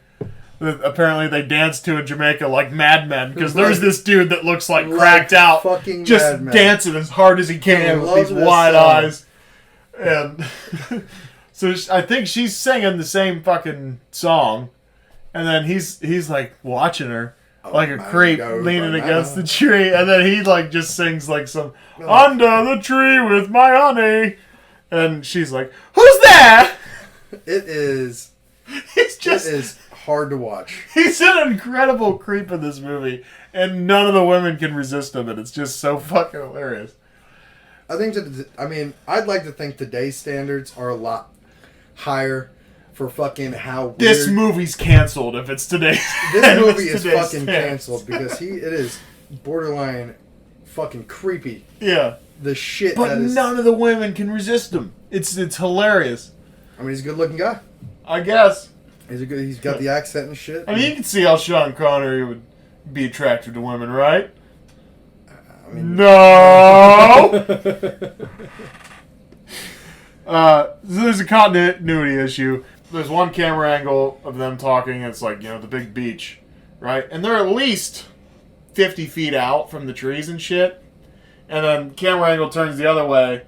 that apparently they dance to in Jamaica like Mad Men, because there's this dude that looks like cracked out, just dancing as hard as he can with these wide eyes, and so I think she's singing the same fucking song. And then he's like watching her like a creep leaning against the tree. And then he like just sings like some under the tree with my honey. And she's like, who's that? It is hard to watch. He's an incredible creep in this movie. And none of the women can resist him. And it's just so fucking hilarious. I'd like to think today's standards are a lot higher. For fucking how weird. This movie's canceled if it's today. This movie is fucking canceled because it is borderline fucking creepy. Yeah. The shit but none of the women can resist him. It's hilarious. I mean, he's a good looking guy. I guess. He's got the accent and shit. I mean, you can see how Sean Connery would be attracted to women, right? No! So there's a continuity issue. There's one camera angle of them talking. It's like, you know, the big beach, right? And they're at least 50 feet out from the trees and shit. And then camera angle turns the other way,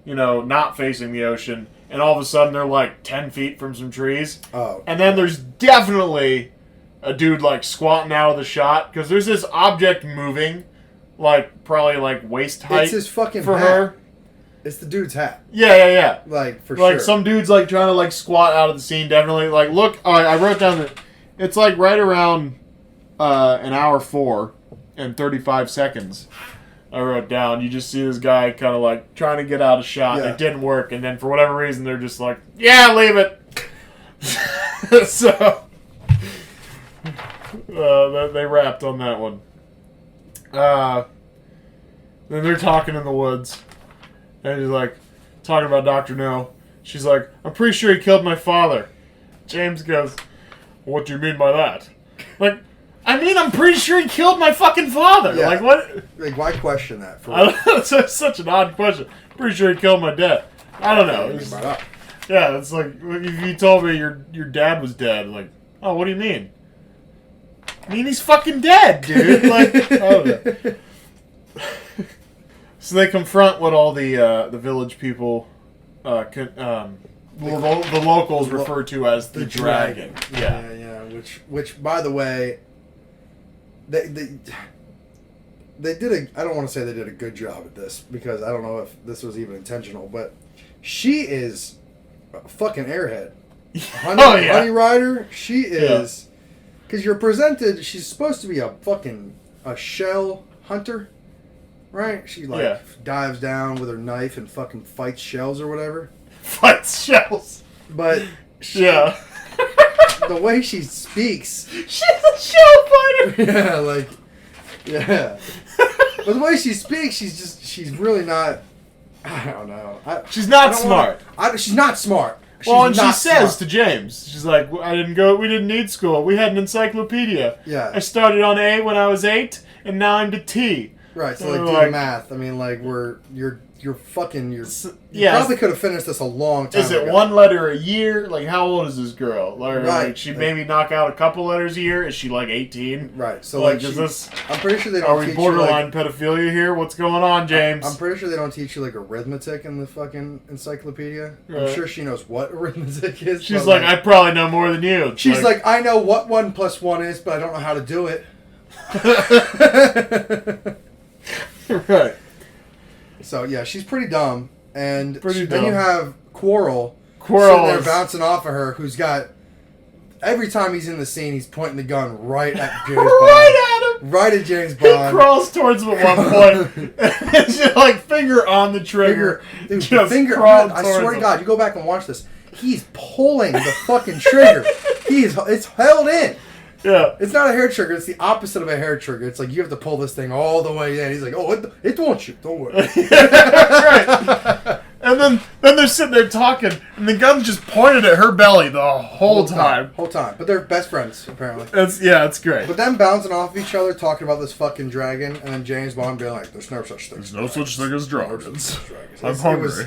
you know, not facing the ocean. And all of a sudden they're like 10 feet from some trees. Oh. And then there's definitely a dude like squatting out of the shot. Because there's this object moving, like probably like waist height. It's his fucking for hat. her. It's the dude's hat. Yeah. Like, for like, sure. some dude's, like, trying to, like, squat out of the scene, definitely. Like, look, I wrote down that it's, like, right around an hour 4 and 35 seconds. I wrote down. You just see this guy kind of, like, trying to get out of shot. Yeah. It didn't work. And then, for whatever reason, they're just like, yeah, leave it. So, they wrapped on that one. Then they're talking in the woods. And he's like, talking about Dr. No. She's like, I'm pretty sure he killed my father. James goes, what do you mean by that? Like, I mean, I'm pretty sure he killed my fucking father. Yeah. Like, what? Like, why question that? It's such an odd question. Pretty sure he killed my dad. I don't know. Yeah, it's like, if you told me your dad was dead, like, oh, what do you mean? I mean, he's fucking dead, dude. Like, I don't know. So they confront what all the village people, the locals refer to as the dragon. Yeah. Which by the way, they did a. I don't want to say they did a good job at this because I don't know if this was even intentional, but she is a fucking airhead. Honey Rider. She is because you're presented. She's supposed to be a shell hunter. Right? She, dives down with her knife and fucking fights shells or whatever. Fights shells? But the way she speaks... She's a shell fighter! Yeah. But the way she speaks, she's really not... I don't know. She's not smart. She's not smart. And she says to James, she's like, we didn't need school. We had an encyclopedia. Yeah. I started on A when I was 8, and now I'm to T. Right, so do the math. I mean, like, you probably could have finished this a long time ago. Is it one letter a year? Like, how old is this girl? Like, she maybe knock out a couple letters a year? Is she, like, 18? Right, so, like is this... I'm pretty sure they don't teach you, borderline pedophilia here? What's going on, James? I'm pretty sure they don't teach you, like, arithmetic in the fucking encyclopedia. Right. I'm sure she knows what arithmetic is. She's like, I probably know more than you. She's like, I know what 1 + 1 is, but I don't know how to do it. Right. So yeah, she's pretty dumb, and dumb. Then you have Quarrel sitting there bouncing off of her, who's got every time he's in the scene, he's pointing the gun right at James Bond. Right at James Bond. He crawls towards him at one point. And she's like finger on the trigger. Dude, I swear to God, you go back and watch this. He's pulling the fucking trigger. It's held in. Yeah. It's not a hair trigger. It's the opposite of a hair trigger. It's like you have to pull this thing all the way in. He's like, oh, it won't shoot. Don't worry. Right. And then they're sitting there talking, and the gun's just pointed at her belly the whole time. Whole time. But they're best friends, apparently. It's great. But them bouncing off of each other, talking about this fucking dragon, and then James Bond being like, there's no such thing. There's no such thing as dragons. I'm It hungry.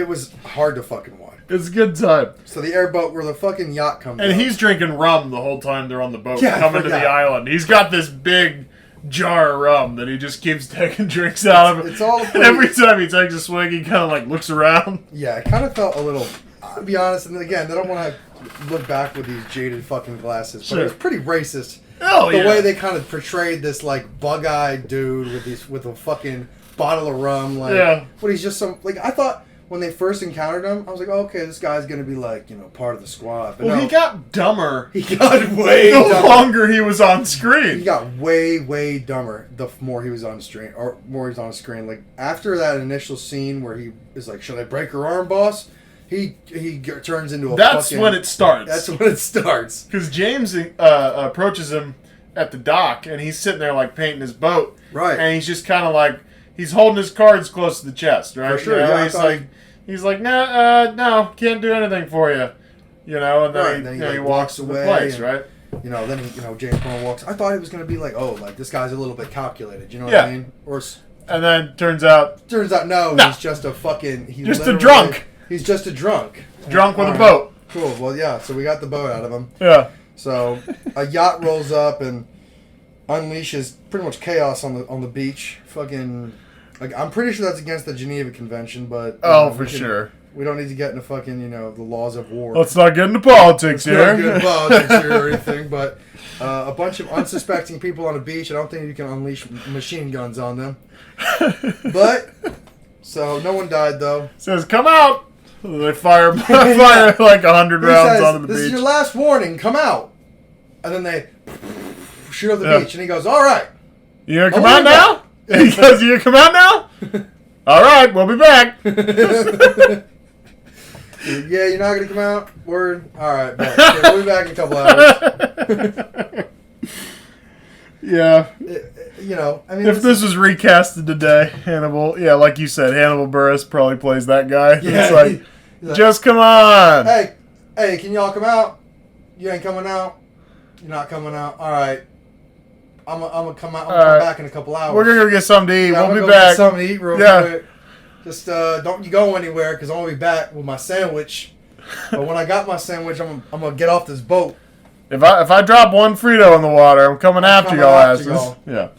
was hard to fucking watch. It's a good time. So the airboat where the fucking yacht comes And up. he's drinking rum the whole time they're on the boat Yeah, I coming to the forgot. island. He's got this big jar of rum that he just keeps taking drinks out of. It's all And every time he takes a swig, he kind of like looks around. Yeah, it kind of felt a little... I'll be honest, and again, they don't want to look back with these jaded fucking glasses, but it was pretty racist. Oh, The way they kind of portrayed this, like, bug-eyed dude with a fucking bottle of rum, like... Yeah. But he's just some... Like, I thought... When they first encountered him, I was like, oh, okay, this guy's going to be, like, you know, part of the squad. But Well, no, he got dumber he got way the dumber. longer he was on He screen. got way dumber the more he was on screen, or more he was on screen. Like, after that initial scene where he is like, should I break her arm, boss? He turns into a That's fucking... when it starts. That's when it starts. Because James approaches him at the dock, and he's sitting there, like, painting his boat. Right. And he's just kind of like, he's holding his cards close to the chest, right? For sure, You know, yeah, he's like, no, can't do anything for you. You know, and then, Right, he, then he, you know, he like, walks to the away place, and- right? You know, then James Bond walks. I thought it was going to be like, oh, like, this guy's a little bit calculated. You know what Yeah. I mean? And then turns out, Turns out, no, No. he's just a fucking... He's Just a literally- drunk. He's just a drunk. drunk with a Alright. boat. Cool. Well, yeah, so we got the boat out of him. Yeah. So a yacht rolls up and unleashes pretty much chaos on the beach. Fucking, like, I'm pretty sure that's against the Geneva Convention, but For sure. we don't need to get into fucking the laws of war. Let's not get into politics It's not here. good politics here or anything, but a bunch of unsuspecting people on a beach. I don't think you can unleash machine guns on them. But so no one died though. Says, come out. They fire like 100 He rounds says, onto the "This is beach. your last warning. Come out." And then they shoot up the Yeah. beach, and he goes, "All right." You gonna come Oh, out now? yeah. He goes, you gonna come out now? All right, we'll be back. Yeah, you're not gonna come out. Word. All right, bet. Okay, we'll be back in a couple hours. Yeah. I mean, If this was recasted today, Hannibal, like you said, Hannibal Buress probably plays that guy. Yeah, It's like, he's like, just come on. hey, can y'all come out? You ain't coming out. You're not coming out. All right. I'm gonna come out. I'm gonna come back in a couple hours. We're gonna go get something to eat. Yeah, I'm we'll gonna be go get back. something to eat real Yeah. quick. Just don't you go anywhere, because I'm gonna be back with my sandwich. But when I got my sandwich, I'm gonna get off this boat. If I drop one Frito in the water, I'm coming after coming y'all after asses. y'all.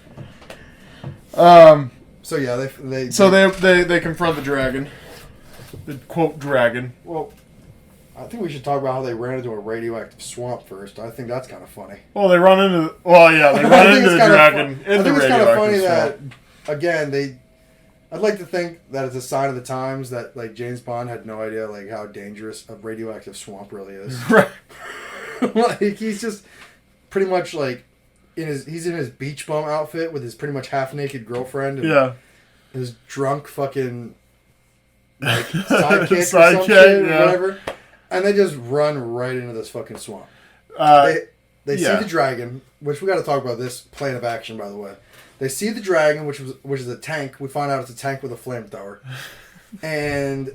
Yeah. So yeah, they confront the dragon. The quote dragon. Well, I think we should talk about how they ran into a radioactive swamp first. I think that's kind of funny. Well, they run into. Well, yeah, they I run think into the it's kinda dragon I in the think it's kind of funny radioactive that, again, I'd like to think that it's a sign of the times that, like, James Bond had no idea, like, how dangerous a radioactive swamp really is. swamp. Right. Like, he's just pretty much, like, he's in his beach bum outfit with his pretty much half-naked girlfriend and Yeah. his drunk fucking, like, sidekick or some Sidekick, shit or yeah. whatever. And they just run right into this fucking swamp. They see yeah. the dragon, which we got to talk about this plan of action, by the way. They see the dragon, which is a tank. We find out it's a tank with a flamethrower. And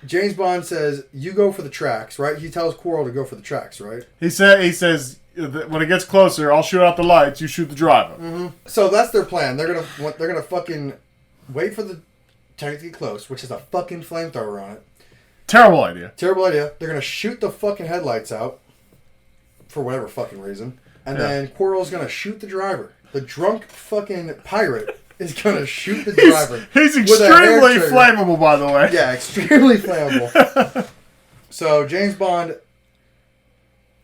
James Bond says, "You go for the tracks," right? He tells Quarrel to go for the tracks, right? He says that when it gets closer, I'll shoot out the lights. You shoot the driver. Mm-hmm. So that's their plan. They're gonna fucking wait for the tank to get close, which is a fucking flamethrower on it. Terrible idea. Terrible idea. They're gonna shoot the fucking headlights out for whatever fucking reason, and then Quarrel's gonna shoot the driver. The drunk fucking pirate is gonna shoot the driver. He's with a hair extremely trigger. flammable, by the way. Yeah, extremely flammable. So James Bond,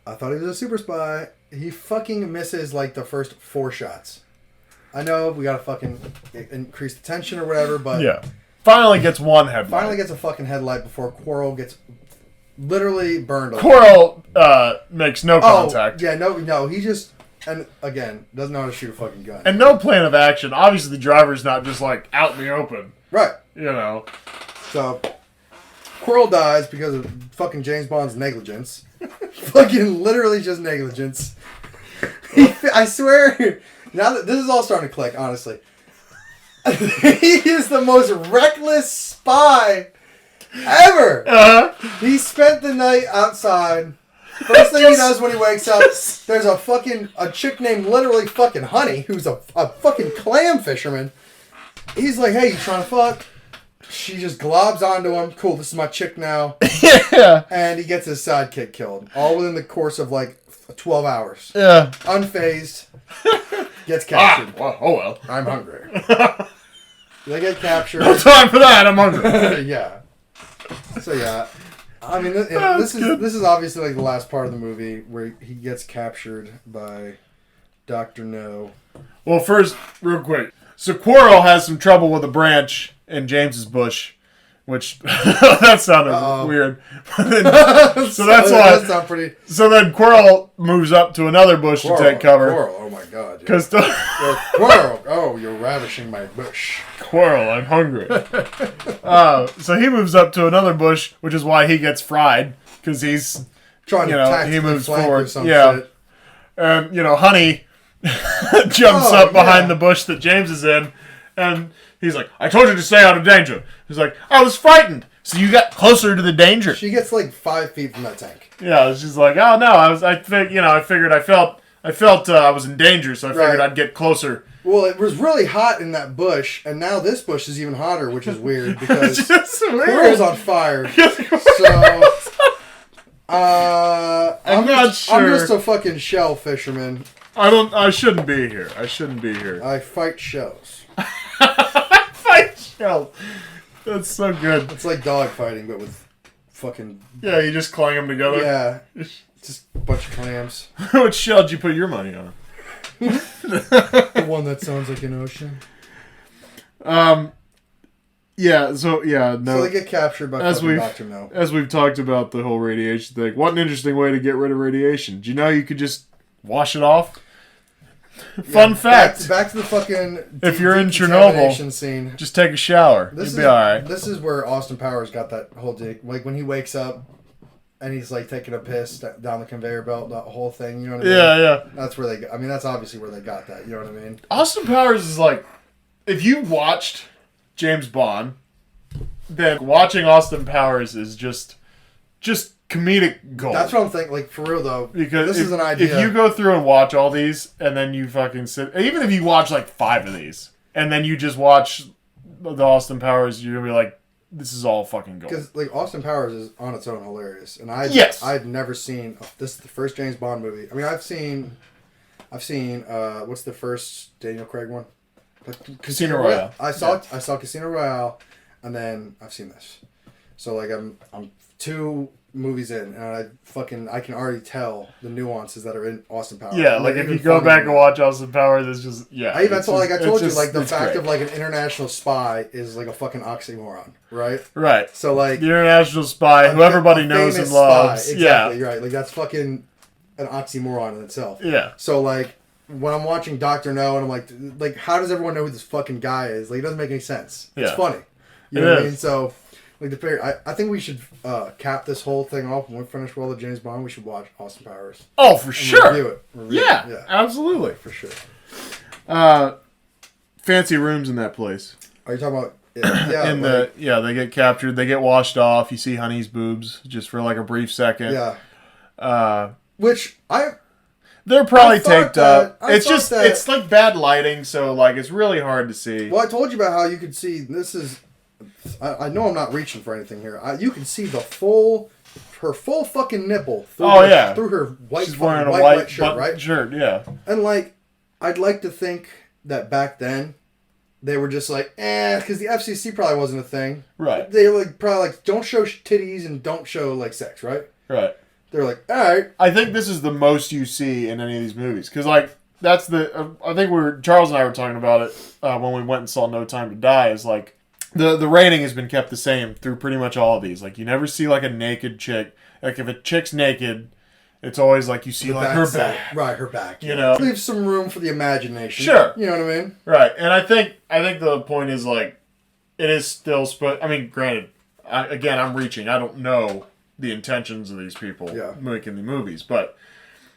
I thought he was a super spy. He fucking misses like the first 4 shots. I know we gotta fucking increase the tension or whatever, but Yeah. Finally gets one headlight. finally gets a fucking headlight before Quarrel gets literally burned. Quarrel makes no contact. Yeah, no, he just, and again, doesn't know how to shoot a fucking gun. And no plan of action. Obviously, the driver's not just like out in the open. Right. You know. So, Quarrel dies because of fucking James Bond's negligence. Fucking literally just negligence. I swear, now that this is all starting to click, honestly. He is the most reckless spy ever. He spent the night outside. First thing he does when he wakes up, there's a chick named literally fucking Honey, who's a fucking clam fisherman. He's like, hey, you trying to fuck? She just globs onto him. Cool, this is my chick now. Yeah. And he gets his sidekick killed. All within the course of like 12 hours. Yeah. Unfazed. Gets captured. Well. I'm hungry. They get captured. No time for that. I'm hungry. Yeah. So yeah. I mean, this is obviously like the last part of the movie where he gets captured by Dr. No. Well, first, real quick. So Quirrell has some trouble with a branch in James's bush, which that sounded weird. So that's why. That sounds pretty. So then Quirrell moves up to another bush to take cover. Quirrell, oh my god. Because Quirrell, oh, you're ravishing my bush. Quirrell, I'm hungry. So he moves up to another bush, which is why he gets fried because he's trying to he moves forward. Shit. And Honey jumps up behind the bush that James is in, and he's like, "I told you to stay out of danger." He's like, "I was frightened, so you got closer to the danger." She gets like 5 feet from that tank. Yeah, she's like, "Oh no, I figured I felt I was in danger, so I figured I'd get closer." Well, it was really hot in that bush, and now this bush is even hotter, which is weird because Quirrell's on fire. So, I'm not sure. I'm just a fucking shell fisherman. I shouldn't be here. I fight shells. Fight shells. That's so good. It's like dog fighting, but with fucking... Yeah, you just clang them together. Yeah. Just a bunch of clams. Which shell did you put your money on? The one that sounds like an ocean. Yeah, so they get captured by fucking Dr. No. As we've talked about the whole radiation thing. What an interesting way to get rid of radiation. Do you know you could just wash it off? Fun fact. Back to the fucking if you're in Chernobyl, scene. Just take a shower. You'll be alright. This is where Austin Powers got that whole dig. Like when he wakes up and he's like taking a piss down the conveyor belt, that whole thing, you know what I mean? Yeah. That's where that's obviously where they got that, you know what I mean? Austin Powers is like, if you watched James Bond, then watching Austin Powers is just comedic gold. That's what I'm thinking. Like, for real, though. Because this is an idea. If you go through and watch all these, and then you fucking sit... Even if you watch, like, 5 of these, and then you just watch the Austin Powers, you're going to be like, this is all fucking gold. Because, like, Austin Powers is on its own hilarious. And I've never seen... This is the first James Bond movie. I mean, I've seen... what's the first Daniel Craig one? Casino Royale. I saw Casino Royale, and then I've seen this. So, like, I'm 2 movies in, and I can already tell the nuances that are in Austin Powers. Yeah, like if you go back and watch Austin Powers, it's just I told you, the fact of like an international spy is like a fucking oxymoron, right? Right. So like the international spy, who everybody knows and loves. Exactly, right. Like that's fucking an oxymoron in itself. Yeah. So like when I'm watching Dr. No, and I'm like, how does everyone know who this fucking guy is? Like, it doesn't make any sense. Yeah. It's funny. You know what I mean? So. Like I think we should cap this whole thing off when we finish World of James Bond. We should watch Austin Powers. Oh, for sure. Review it. Yeah, absolutely, for sure. Fancy rooms in that place. Are you talking about? Yeah, they get captured. They get washed off. You see Honey's boobs just for like a brief second. Yeah. Which they're probably taped up. It's like bad lighting, so like it's really hard to see. Well, I told you about how you could see this is. I know I'm not reaching for anything here. You can see her full fucking nipple through her white, she's wearing a white shirt, right? Shirt, yeah. And like, I'd like to think that back then they were just like, because the FCC probably wasn't a thing, right? They were like probably like, don't show titties and don't show like sex, right? Right. They're like, all right. I think this is the most you see in any of these movies because like that's the. I think Charles and I were talking about it when we went and saw No Time to Die. Is like. The rating has been kept the same through pretty much all of these. Like, you never see, like, a naked chick. Like, if a chick's naked, it's always, like, you see, like, her back. Right, her back. You know? Leave some room for the imagination. Sure. You know what I mean? Right. And I think the point is, like, it is still... I mean, granted, I'm reaching. I don't know the intentions of these people making the movies. But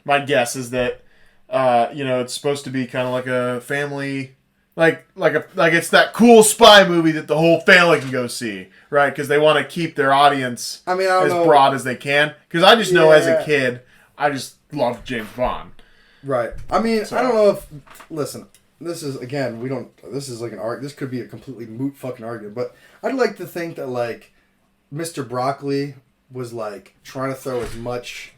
my guess is that, it's supposed to be kind of like a family like it's that cool spy movie that the whole family can go see, right? Because they want to keep their audience as broad as they can. Because I just know as a kid, I just loved James Bond. Right. I mean, so. I don't know if... Listen, this is, again, we don't... This is like an argument. This could be a completely moot fucking argument. But I'd like to think that, like, Mr. Broccoli was, like, trying to throw as much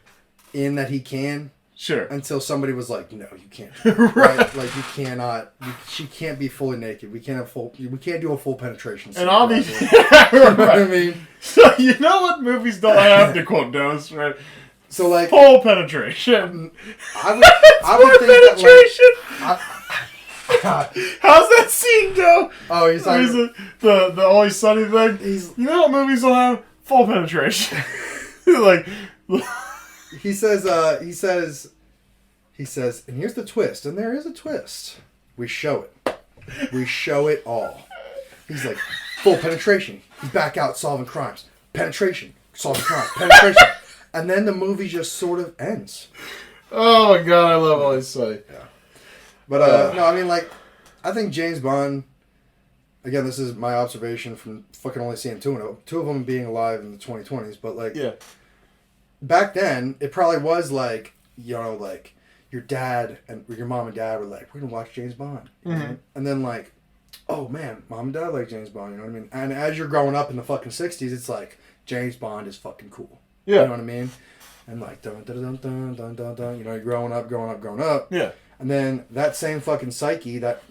in that he can. Sure. Until somebody was like, no, you can't. Right? Like, you cannot... she can't be fully naked. We can't do a full penetration scene. And all these... Right. You know what I mean? So, you know what movies don't have, to quote Dose, right? So, like... Full penetration. I would think penetration? That, like... How's that scene go? Oh, he's like... The Always Sunny thing? You know what movies don't have? Full penetration. Like... He says, and here's the twist, and there is a twist. We show it. We show it all. He's like, full penetration. He's back out solving crimes. Penetration. Solving crimes. Penetration. And then the movie just sort of ends. Oh my god, I love Always Sunny. Yeah. But, no, I mean, like, I think James Bond, again, this is my observation from fucking only seeing two of them being alive in the 2020s, but, like... Yeah. Back then, it probably was like, you know, like, your dad and your mom and dad were like, we're going to watch James Bond. Mm-hmm. And then, like, oh, man, mom and dad like James Bond, you know what I mean? And as you're growing up in the fucking 60s, it's like, James Bond is fucking cool. Yeah. You know what I mean? And, like, dun, dun, dun, dun, dun, dun, dun, you know, you're growing up. Yeah. And then that same fucking psyche, that,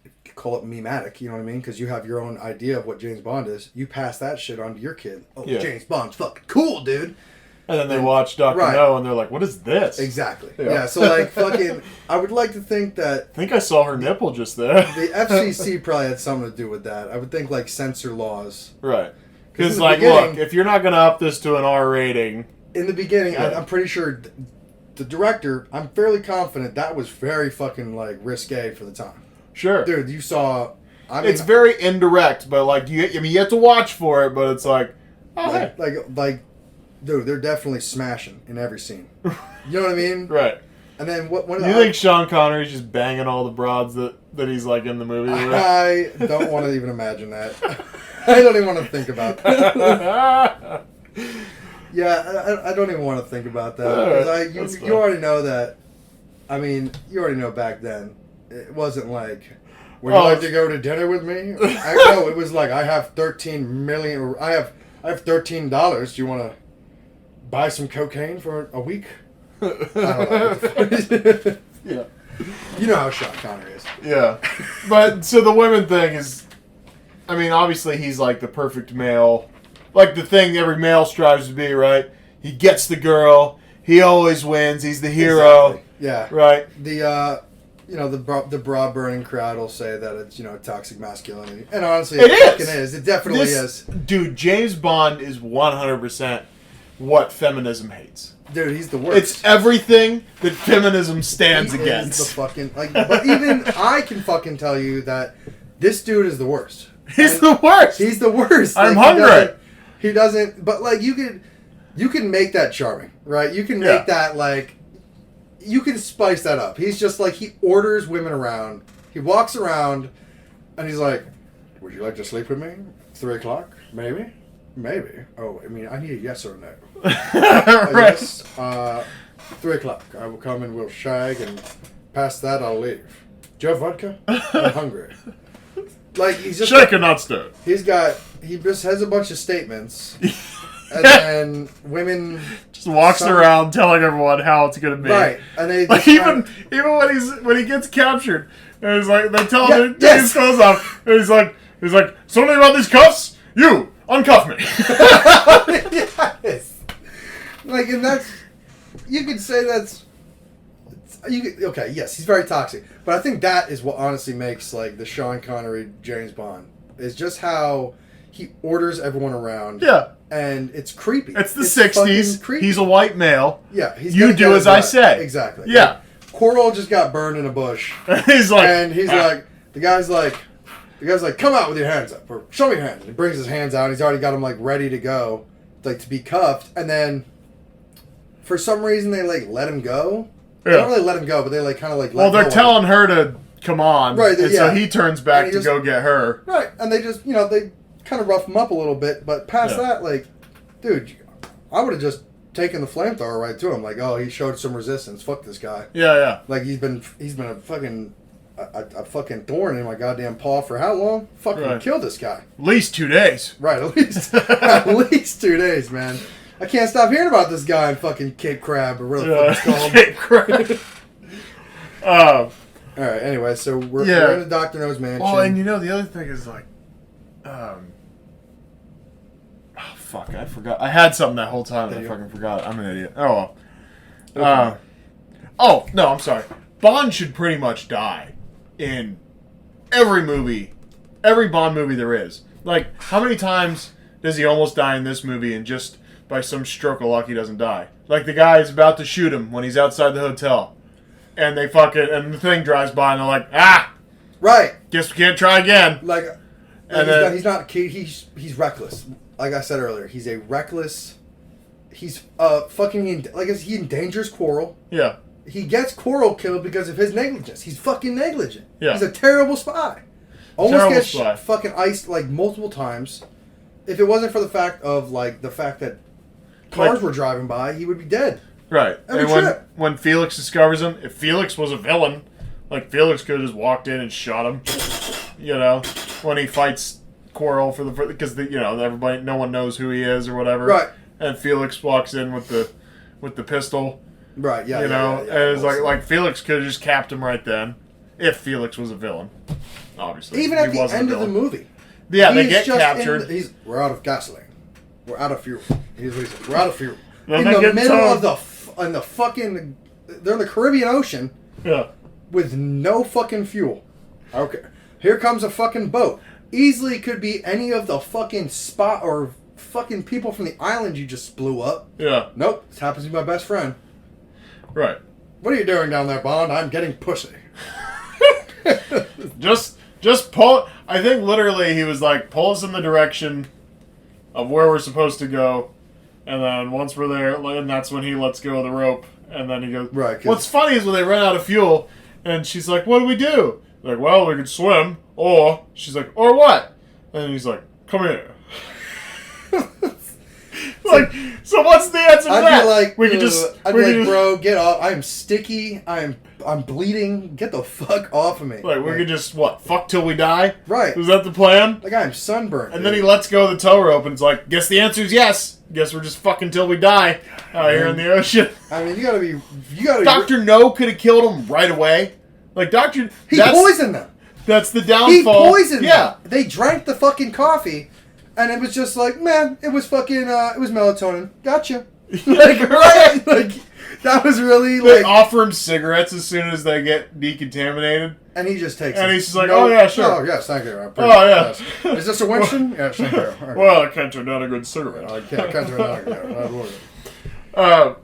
you call it mematic, you know what I mean? Because you have your own idea of what James Bond is. You pass that shit on to your kid. Oh, yeah. James Bond's fucking cool, dude. And then they watch Dr. No, and they're like, what is this? Exactly. Yeah, so, like, fucking... I would like to think that... I think I saw her nipple just there. The FCC probably had something to do with that. I would think, like, censor laws. Right. Because, like, look, if you're not going to up this to an R rating... In the beginning, I'm pretty sure the director, I'm fairly confident that was very fucking, like, risque for the time. Sure. Dude, you saw... I mean, it's very indirect, but, like, you have to watch for it, but it's like... Oh, like, hey. Like, dude, they're definitely smashing in every scene. You know what I mean? Right. And then what? You think Sean Connery's just banging all the broads that he's like in the movie? I don't want to even imagine that. I don't even want to think about that. Yeah, I don't even want to think about that. Because you already know that. I mean, you already know back then. It wasn't like, would you like to go to dinner with me? No, it was like, I have $13 $13. Do you want to buy some cocaine for a week? I don't know. Yeah. You know how Sean Connery is. Yeah. But, so the women thing is, I mean, obviously he's like the perfect male. Like the thing every male strives to be, right? He gets the girl. He always wins. He's the hero. Exactly. Yeah. Right? The broad burning crowd will say that it's, toxic masculinity. And honestly, it fucking is. It definitely is. Dude, James Bond is 100% what feminism hates. Dude, he's the worst. It's everything that feminism stands against. Is the fucking, but even I can fucking tell you that this dude is the worst. He's the worst. He's the worst. I'm hungry. He doesn't, but you can make that charming, right? You can make that you can spice that up. He's just he orders women around. He walks around and he's like, would you like to sleep with me? 3 o'clock? Maybe. Oh, I mean, I need a yes or no. Right. Yes. 3 o'clock. I will come and we'll shag, and past that I'll leave. Do you have vodka? I'm hungry. He's just shaker, not stir. He just has a bunch of statements, and then women just walks around telling everyone how it's gonna be. Right, and they even when he gets captured, and it's like they tell him to take his clothes off, and he's like, something about these cuffs. You uncuff me. Yes. And that's, you could say that's, okay, yes, he's very toxic. But I think that is what honestly makes, the Sean Connery James Bond. Is just how he orders everyone around. Yeah. And it's creepy. It's the 60s. Creepy. He's a white male. Yeah. You do as I say. Exactly. Yeah. Quarrel just got burned in a bush. He's like... And he's like, the guy's like, come out with your hands up, or show me your hands. And he brings his hands out, and he's already got them, ready to go, to be cuffed. And then, for some reason, they, let him go. Yeah. They don't really let him go, but they, kind of, well, they're telling her to come on. Right, and so he turns back to go get her. Right, and they just, they kind of rough him up a little bit, but past that, like, dude, I would have just taken the flamethrower right to him. Like, oh, he showed some resistance. Fuck this guy. Yeah. Like, he's been a fucking... A fucking thorn in my goddamn paw for how long? Fucking kill this guy. At least 2 days. Right, at least 2 days, man. I can't stop hearing about this guy in fucking Cape Crab or whatever it's called. Cape Crab. All right. Anyway, so we're in the Dr. No's mansion. Well, and the other thing is like, oh fuck, I forgot. I had something that whole time and I fucking forgot. I'm an idiot. Oh well. Oh no, I'm sorry. Bond should pretty much die in every movie, every Bond movie there is. Like, how many times does he almost die in this movie and just by some stroke of luck he doesn't die? Like the guy is about to shoot him when he's outside the hotel, and they and the thing drives by and they're like, right. Guess we can't try again. Like and he's not he's reckless. Like I said earlier, he's a reckless. He's he endangers Quarrel. Yeah. He gets Quarrel killed because of his negligence. He's fucking negligent. Yeah. He's a terrible spy. Almost gets fucking iced like multiple times. If it wasn't for the fact that cars were driving by, he would be dead. Right. And when Felix discovers him, if Felix was a villain, like Felix could have just walked in and shot him. When he fights Quarrel because everybody, no one knows who he is or whatever. Right. And Felix walks in with the pistol. Right, yeah. And it's like Felix could have just capped him right then, if Felix was a villain, obviously. Even at the end of the movie. Yeah, they get captured. We're out of gasoline. We're out of fuel. We're out of fuel. In the middle of the fucking... They're in the Caribbean Ocean. Yeah. With no fucking fuel. Okay. Here comes a fucking boat. Easily could be any of the fucking spot or fucking people from the island you just blew up. Yeah. Nope. This happens to be my best friend. Right. What are you doing down there, Bond? I'm getting pussy. Just pull... I think literally he was like, pull us in the direction of where we're supposed to go. And then once we're there, and that's when he lets go of the rope. And then he goes... Right. What's funny is when they run out of fuel, and she's like, what do we do? Like, well, we could swim. Or... She's like, or what? And he's like, come here. Like, so what's the answer to that? I'd be like, I'd be like, bro, get off. I'm sticky. I'm bleeding. Get the fuck off of me. Like, we could just, fuck till we die? Right. Was that the plan? Like, I'm sunburned. And then he lets go of the tow rope and it's like, guess the answer's yes. Guess we're just fucking till we die out here in the ocean. I mean, you gotta Dr. No could have killed him right away. Like, He poisoned them. That's the downfall. He poisoned them. They drank the fucking coffee. And it was just like, man, it was fucking, it was melatonin. Gotcha. Right? Like, that was really, they offer him cigarettes as soon as they get decontaminated. And he just takes And he's just like, oh, yeah, sure. Oh, yes, thank you. Oh, yeah. Yes. Is this a Winston? Yes, thank you. Okay. Well, I can't turn down a good cigarette. I can't turn down a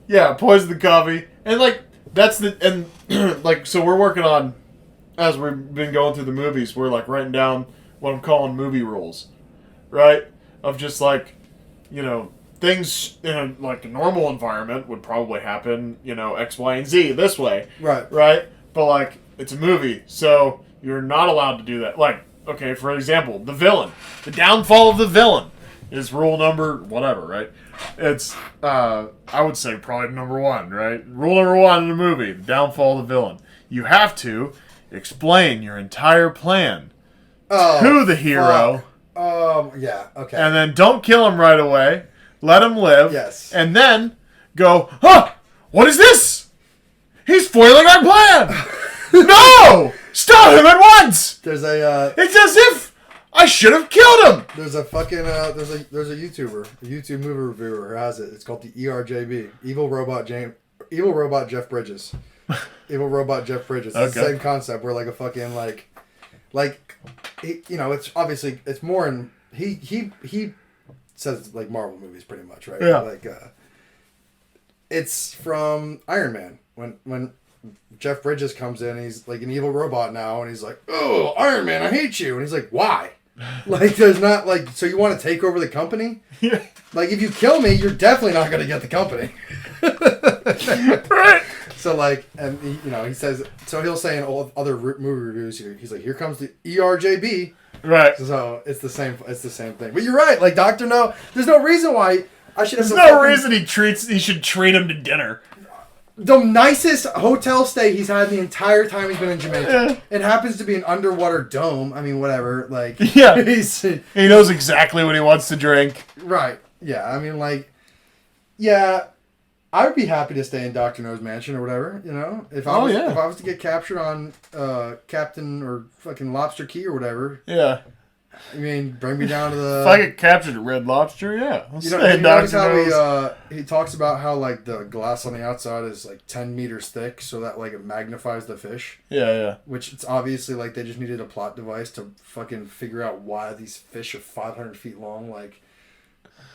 yeah, poison the coffee. And, so we're working on, as we've been going through the movies, we're, writing down what I'm calling movie rules. Right? Of just things in a normal environment would probably happen, X, Y, and Z this way. Right. Right? But it's a movie, so you're not allowed to do that. Okay, for example, the villain. The downfall of the villain is rule number whatever, right? It's I would say probably number 1, right? Rule number 1 in the movie, the downfall of the villain. You have to explain your entire plan to the hero. Fuck. Yeah, okay. And then don't kill him right away. Let him live. Yes. And then go, what is this? He's foiling our plan! No! Stop him at once! There's a, It's as if I should have killed him! There's a fucking, there's a YouTuber, a YouTube movie reviewer who has it. It's called the ERJB. Evil Robot Jeff Bridges. Evil Robot Jeff Bridges. It's the same concept where a fucking, it's obviously it's more in he says it's Marvel movies pretty much, right? Yeah. It's from Iron Man when Jeff Bridges comes in, he's like an evil robot now, and he's like, "Oh, Iron Man, I hate you," and he's like, "Why?" There's not so you want to take over the company? Yeah. If you kill me, you're definitely not going to get the company. Right. So like, and he says, so he'll say in all other movie reviews here, he's like, here comes the ERJB. Right. So it's the same thing. But you're right. Like Dr. No, there's no reason why I should have. There's no reason he should treat him to dinner. The nicest hotel stay he's had the entire time he's been in Jamaica. Yeah. It happens to be an underwater dome. I mean, whatever. Like, yeah, he knows exactly what he wants to drink. Right. Yeah. I mean, like, yeah, I would be happy to stay in Dr. No's mansion or whatever. If I was to get captured on Captain or fucking Lobster Key or whatever. Yeah. I mean, bring me down to the. If I get captured at Red Lobster, yeah. You notice how he talks about how like the glass on the outside is like 10 meters thick, so that like it magnifies the fish. Yeah. Which it's obviously like they just needed a plot device to fucking figure out why these fish are 500 feet long. Like,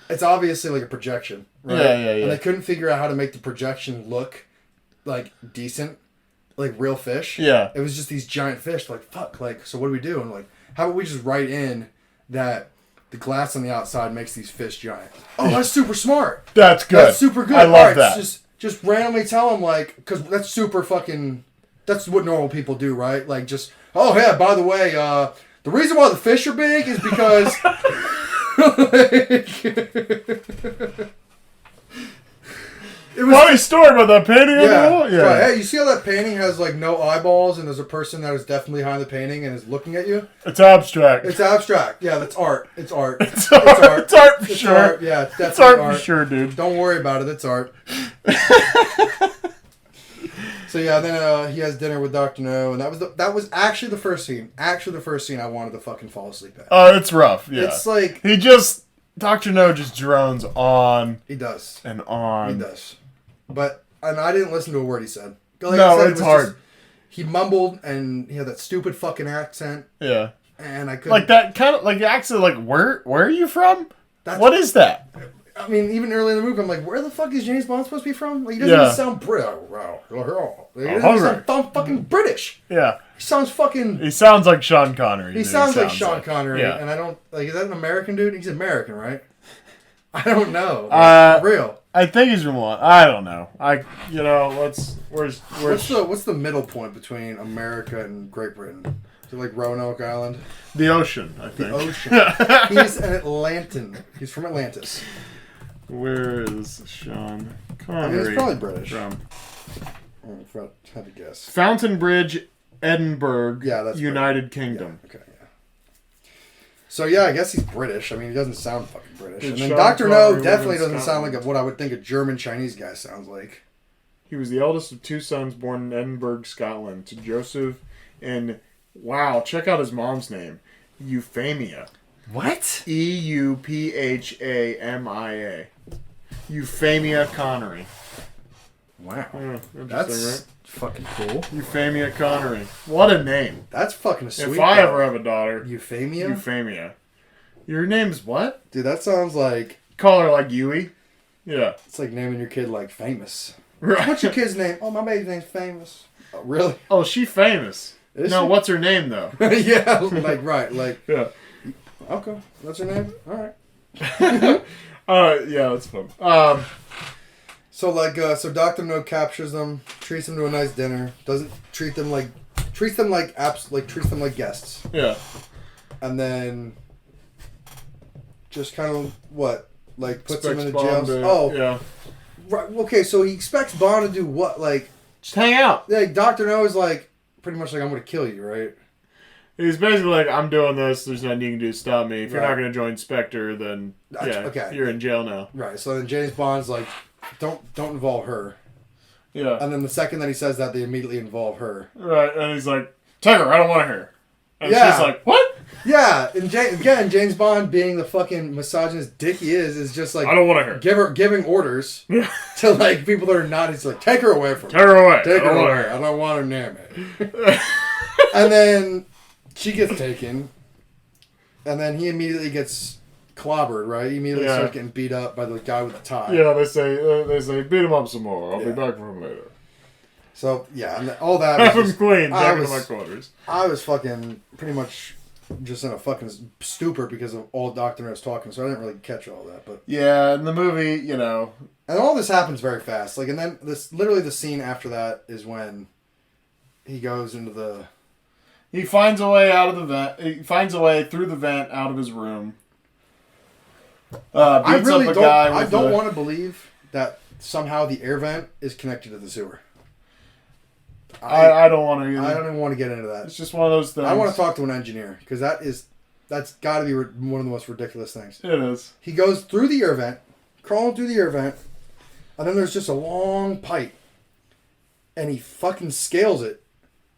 it's obviously like a projection, right? Yeah. And they couldn't figure out how to make the projection look like decent, like real fish. Yeah. It was just these giant fish. Like, fuck. Like, so what do we do? And like, how about we just write in that the glass on the outside makes these fish giant? Oh, that's super smart. That's good. That's super good. I love that. Just randomly tell them, like, because that's super fucking. That's what normal people do, right? Like, just, oh yeah, by the way, the reason why the fish are big is because. It was funny story about that painting on the wall. Yeah. Right. Hey, you see how that painting has like no eyeballs and there's a person that is definitely behind the painting and is looking at you? It's abstract. It's abstract. Yeah, that's art. It's art. It's art. It's art for sure. Art. Yeah, it's definitely art for sure, dude. Don't worry about it. It's art. So yeah, then he has dinner with Dr. No, and that was actually the first scene. Actually, the first scene I wanted to fucking fall asleep at. Oh, it's rough. Yeah. It's like Dr. No just drones on. He does. And on. He does. And I didn't listen to a word he said. Like no, I said, it's hard. He mumbled, and he had that stupid fucking accent. Yeah. And I couldn't. Like that kind of, like the accent, like, where are you from? What is that? I mean, even early in the movie, I'm like, where the fuck is James Bond supposed to be from? Like, he doesn't even sound British. He doesn't sound fucking British. Yeah. He sounds fucking... He sounds like Sean Connery. He sounds like Sean Connery, and I don't... Like, is that an American dude? He's American, right? I don't know. Like, for real. I think he's from one. I don't know. Where's what's the middle point between America and Great Britain? Is it like Roanoke Island? The ocean, I think. The ocean. He's an Atlantan. He's from Atlantis. Where is Sean Connery? I mean, he's probably British. From? If I had to guess. Fountain Bridge, Edinburgh, that's United Kingdom. Yeah, okay, yeah. So yeah, I guess he's British. I mean, he doesn't sound fucking British. And then Sean Dr. No Connery definitely live in doesn't sound like what I would think a German Chinese guy sounds like. He was the eldest of two sons born in Edinburgh, Scotland, to Joseph and, wow, check out his mom's name, Euphemia. What? Euphamia. Euphemia Connery. Wow. That's right? Fucking cool. Euphemia Connery. What a name. That's fucking sweet. If I ever have a daughter. Euphemia? Euphemia. Your name's what? Dude, that sounds like... Call her like Yui? Yeah. It's like naming your kid like Famous. Right. What's your kid's name? Oh, my baby's name's Famous. Oh, really? Oh, she famous. Is no, she? What's her name, though? Yeah, like, right. Like, yeah. Okay. That's her name? All right. Yeah, that's fun. So Dr. No captures them, treats them to a nice dinner, treats them like guests. Yeah. And then just kind of puts them in the Bond jail. yeah. Right. Okay, so he expects Bond to do what? Like, just hang out. Like Dr. No is like pretty much like, I'm gonna kill you, right? He's basically like, I'm doing this. There's nothing you can do to stop me. If you're not gonna join Spectre, then you're in jail now. Right. So then James Bond's like, don't involve her. Yeah. And then the second that he says that, they immediately involve her. Right. And he's like, take her. I don't want to hear. And she's like, what? Yeah. And James Bond, being the fucking misogynist dick he is just like, I don't want to hear. Giving orders to like people that are not. He's like, take her away from me. Take her away. Take her away. I don't want her near me. And then she gets taken. And then he immediately gets clobbered, right? He immediately starts getting beat up by the guy with the tie. Yeah, they say beat him up some more. I'll be back for him later. So yeah, and all that. Have him clean. Back into my quarters. I was fucking pretty much just in a fucking stupor because of all Dr. No's talking, so I didn't really catch all that. But yeah, in the movie, And all this happens very fast. Like, and then literally the scene after that is when he goes into the... He finds a way out of the vent. He finds a way through the vent out of his room. I really don't want to believe that somehow the air vent is connected to the sewer. I don't want to either. I don't even want to get into that. It's just one of those things. I want to talk to an engineer, because that's got to be one of the most ridiculous things. It is. He goes through the air vent, crawling through the air vent, and then there's just a long pipe, and he fucking scales it,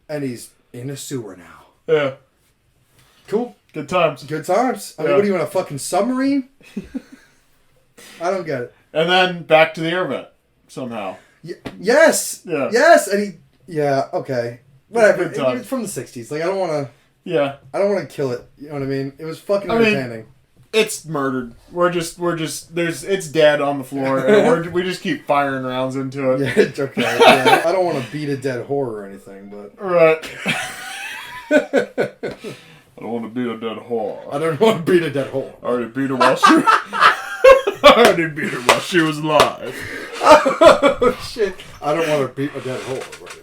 and he's in a sewer now. Yeah. Cool. Good times. Good times. I mean, what do you want, a fucking submarine? I don't get it. And then back to the air vent, somehow. Yes! Yeah. Yes! And he... Yeah, okay. Whatever. It's from the 60s. Like, I don't want to... Yeah. I don't want to kill it. You know what I mean? It was fucking entertaining. It's murdered. It's dead on the floor, and we just keep firing rounds into it. Yeah, it's okay. Yeah, I don't want to beat a dead whore or anything, but... Right. I don't want to beat a dead whore. I don't want to beat a dead whore. I already beat her while she was alive. Oh, shit. I don't want to beat a dead whore or anything.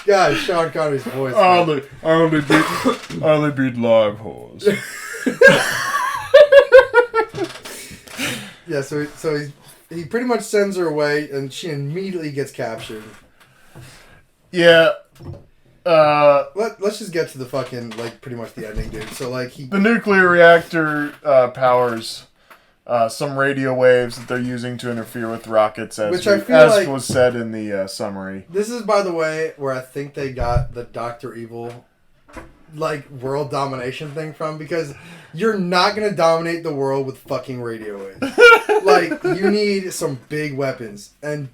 God, Sean Connery's voice. I only beat live whores. Yeah, so he pretty much sends her away, and she immediately gets captured. Yeah. Let's just get to the fucking, like, pretty much the ending, dude. So, like, the nuclear reactor powers some radio waves that they're using to interfere with rockets, as was said in the summary. This is, by the way, where I think they got the Dr. Evil, like, world domination thing from, because you're not going to dominate the world with fucking radio waves. Like, you need some big weapons. And,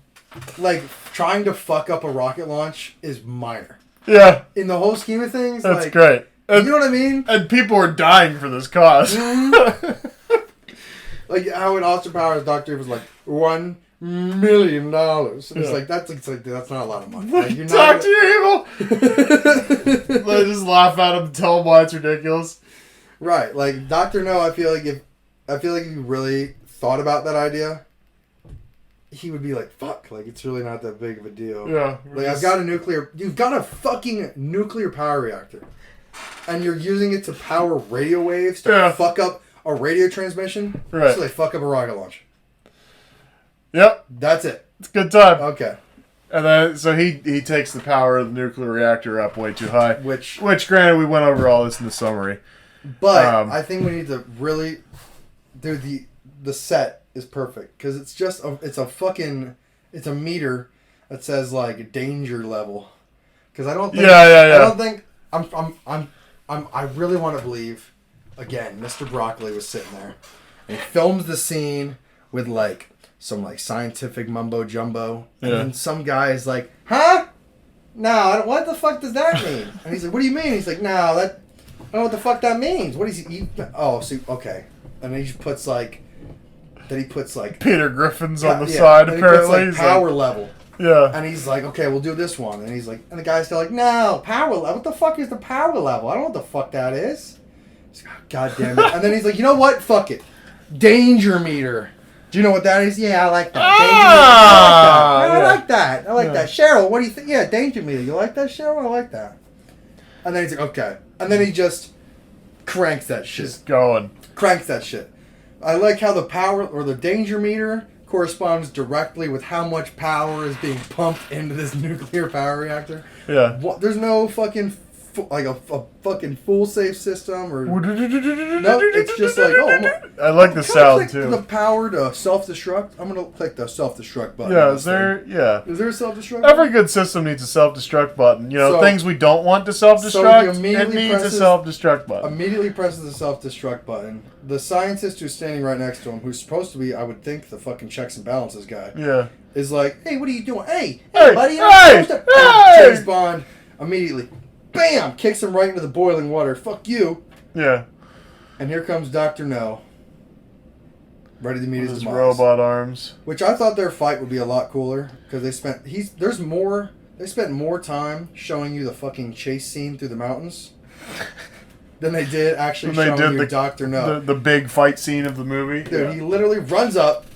like, trying to fuck up a rocket launch is minor. Yeah. In the whole scheme of things, that's like, great. You know what I mean? And people are dying for this cause. Mm-hmm. Like how in Austin Powers, Dr. was like $1 million. It's like that's not a lot of money. Like, you're Dr. Evil. They just laugh at him, tell him why it's ridiculous. Right, like Dr. No. I feel like if he really thought about that idea, he would be like, "Fuck!" Like it's really not that big of a deal. Yeah. Like you've got a fucking nuclear power reactor, and you're using it to power radio waves to fuck up a radio transmission, right? So they fuck up a rocket launch. Yep, that's it. It's a good time. Okay, and then so he takes the power of the nuclear reactor up way too high. Which granted, we went over all this in the summary. But I think we need to really, dude. The set is perfect because it's just it's a meter that says like danger level. Because I don't think I don't think I really want to believe. Again, Mr. Broccoli was sitting there and he films the scene with like some like scientific mumbo jumbo, and then some guy is like, "Huh? No, what the fuck does that mean?" And he's like, "What do you mean?" He's like, "No, I don't know what the fuck that means. What is he? Oh, so okay." And then he just puts like, Peter Griffin's on the side. Apparently, he's power level. Yeah. And he's like, "Okay, we'll do this one." And he's like, and the guy's still like, "No, power level. What the fuck is the power level? I don't know what the fuck that is." He's like, God damn it. And then he's like, "You know what? Fuck it. Danger meter. Do you know what that is?" "Yeah, I like that. I like that. I like that. Cheryl, what do you think?" "Yeah, danger meter. You like that, Cheryl? I like that." And then he's like, "Okay." And then he just cranks that shit. Just going. Cranks that shit. I like how the power or the danger meter corresponds directly with how much power is being pumped into this nuclear power reactor. Yeah. There's no fucking like a fucking full safe system or no. It's just like I like the sound too. The power to self-destruct. I'm gonna click the self-destruct button. Yeah. Is there? Yeah. Is there a self-destruct? Every good system needs a self-destruct button. You know, things we don't want to self-destruct. It needs a self-destruct button. Immediately presses the self-destruct button. The scientist who's standing right next to him, who's supposed to be, I would think, the fucking checks and balances guy. Yeah. Is like, "Hey, what are you doing? Hey, buddy, James Bond immediately. Bam! Kicks him right into the boiling water. Fuck you. Yeah. And here comes Dr. No. Ready to meet his demise. Robot arms. Which I thought their fight would be a lot cooler. Because they spent more time showing you the fucking chase scene through the mountains than they did actually showing you Dr. No. The big fight scene of the movie. Dude, he literally runs up,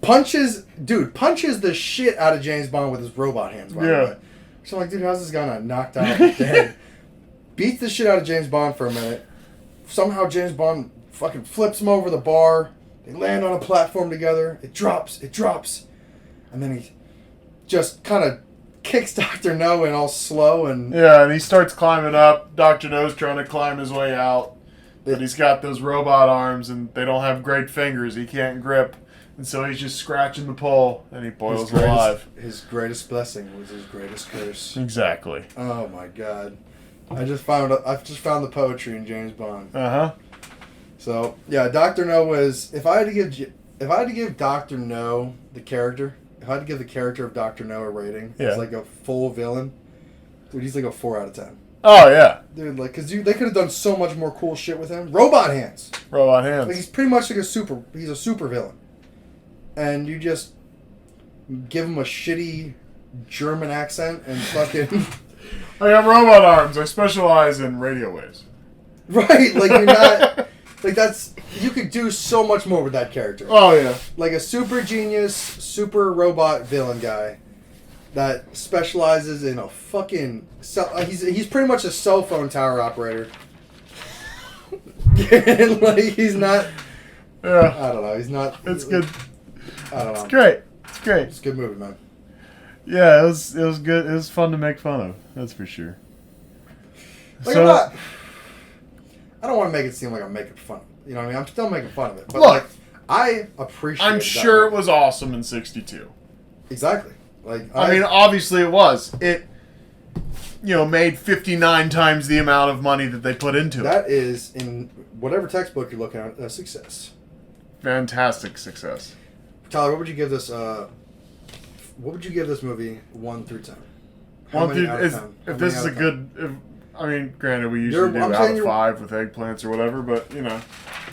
punches the shit out of James Bond with his robot hands. By the way. So I'm like, dude, how's this guy not knocked out dead? Beats the shit out of James Bond for a minute. Somehow James Bond fucking flips him over the bar. They land on a platform together. It drops. And then he just kind of kicks Dr. No in all slow and... Yeah, and he starts climbing up. Dr. No's trying to climb his way out. But he's got those robot arms and they don't have great fingers. He can't grip. And so he's just scratching the pole and he boils alive. His greatest blessing was his greatest curse. Exactly. Oh my god. I've just found the poetry in James Bond. Uh-huh. So, yeah, Dr. No was... If I had to give Dr. No the character... If I had to give the character of Dr. No a rating, it's like a full villain. Dude, he's like a 4 out of 10. Oh, yeah. Dude, like, because they could have done so much more cool shit with him. Robot hands. Robot hands. Like, he's pretty much like he's a super villain. And you just give him a shitty German accent and fucking... I got robot arms. I specialize in radio waves. Right, like, you're not... Like, that's... You could do so much more with that character. Oh, yeah. Like a super genius, super robot villain guy that specializes in a fucking... He's pretty much a cell phone tower operator. Like, he's not... Yeah. I don't know. He's not... It's good. I don't know. It's great. It's great. It's a good movie, man. Yeah, it was good. It was fun to make fun of. That's for sure. Like, I don't want to make it seem like I'm making fun of it. You know what I mean? I'm still making fun of it. But, look, like, I appreciate I'm sure it was awesome in 62. Exactly. Like, I mean, obviously it was. It, made 59 times the amount of money that they put into it. That is, in whatever textbook you're looking at, a success. Fantastic success. Tyler, what would you give this? What would you give this movie 1 through 10? If this is a good, granted we usually do out of 5 with eggplants or whatever, but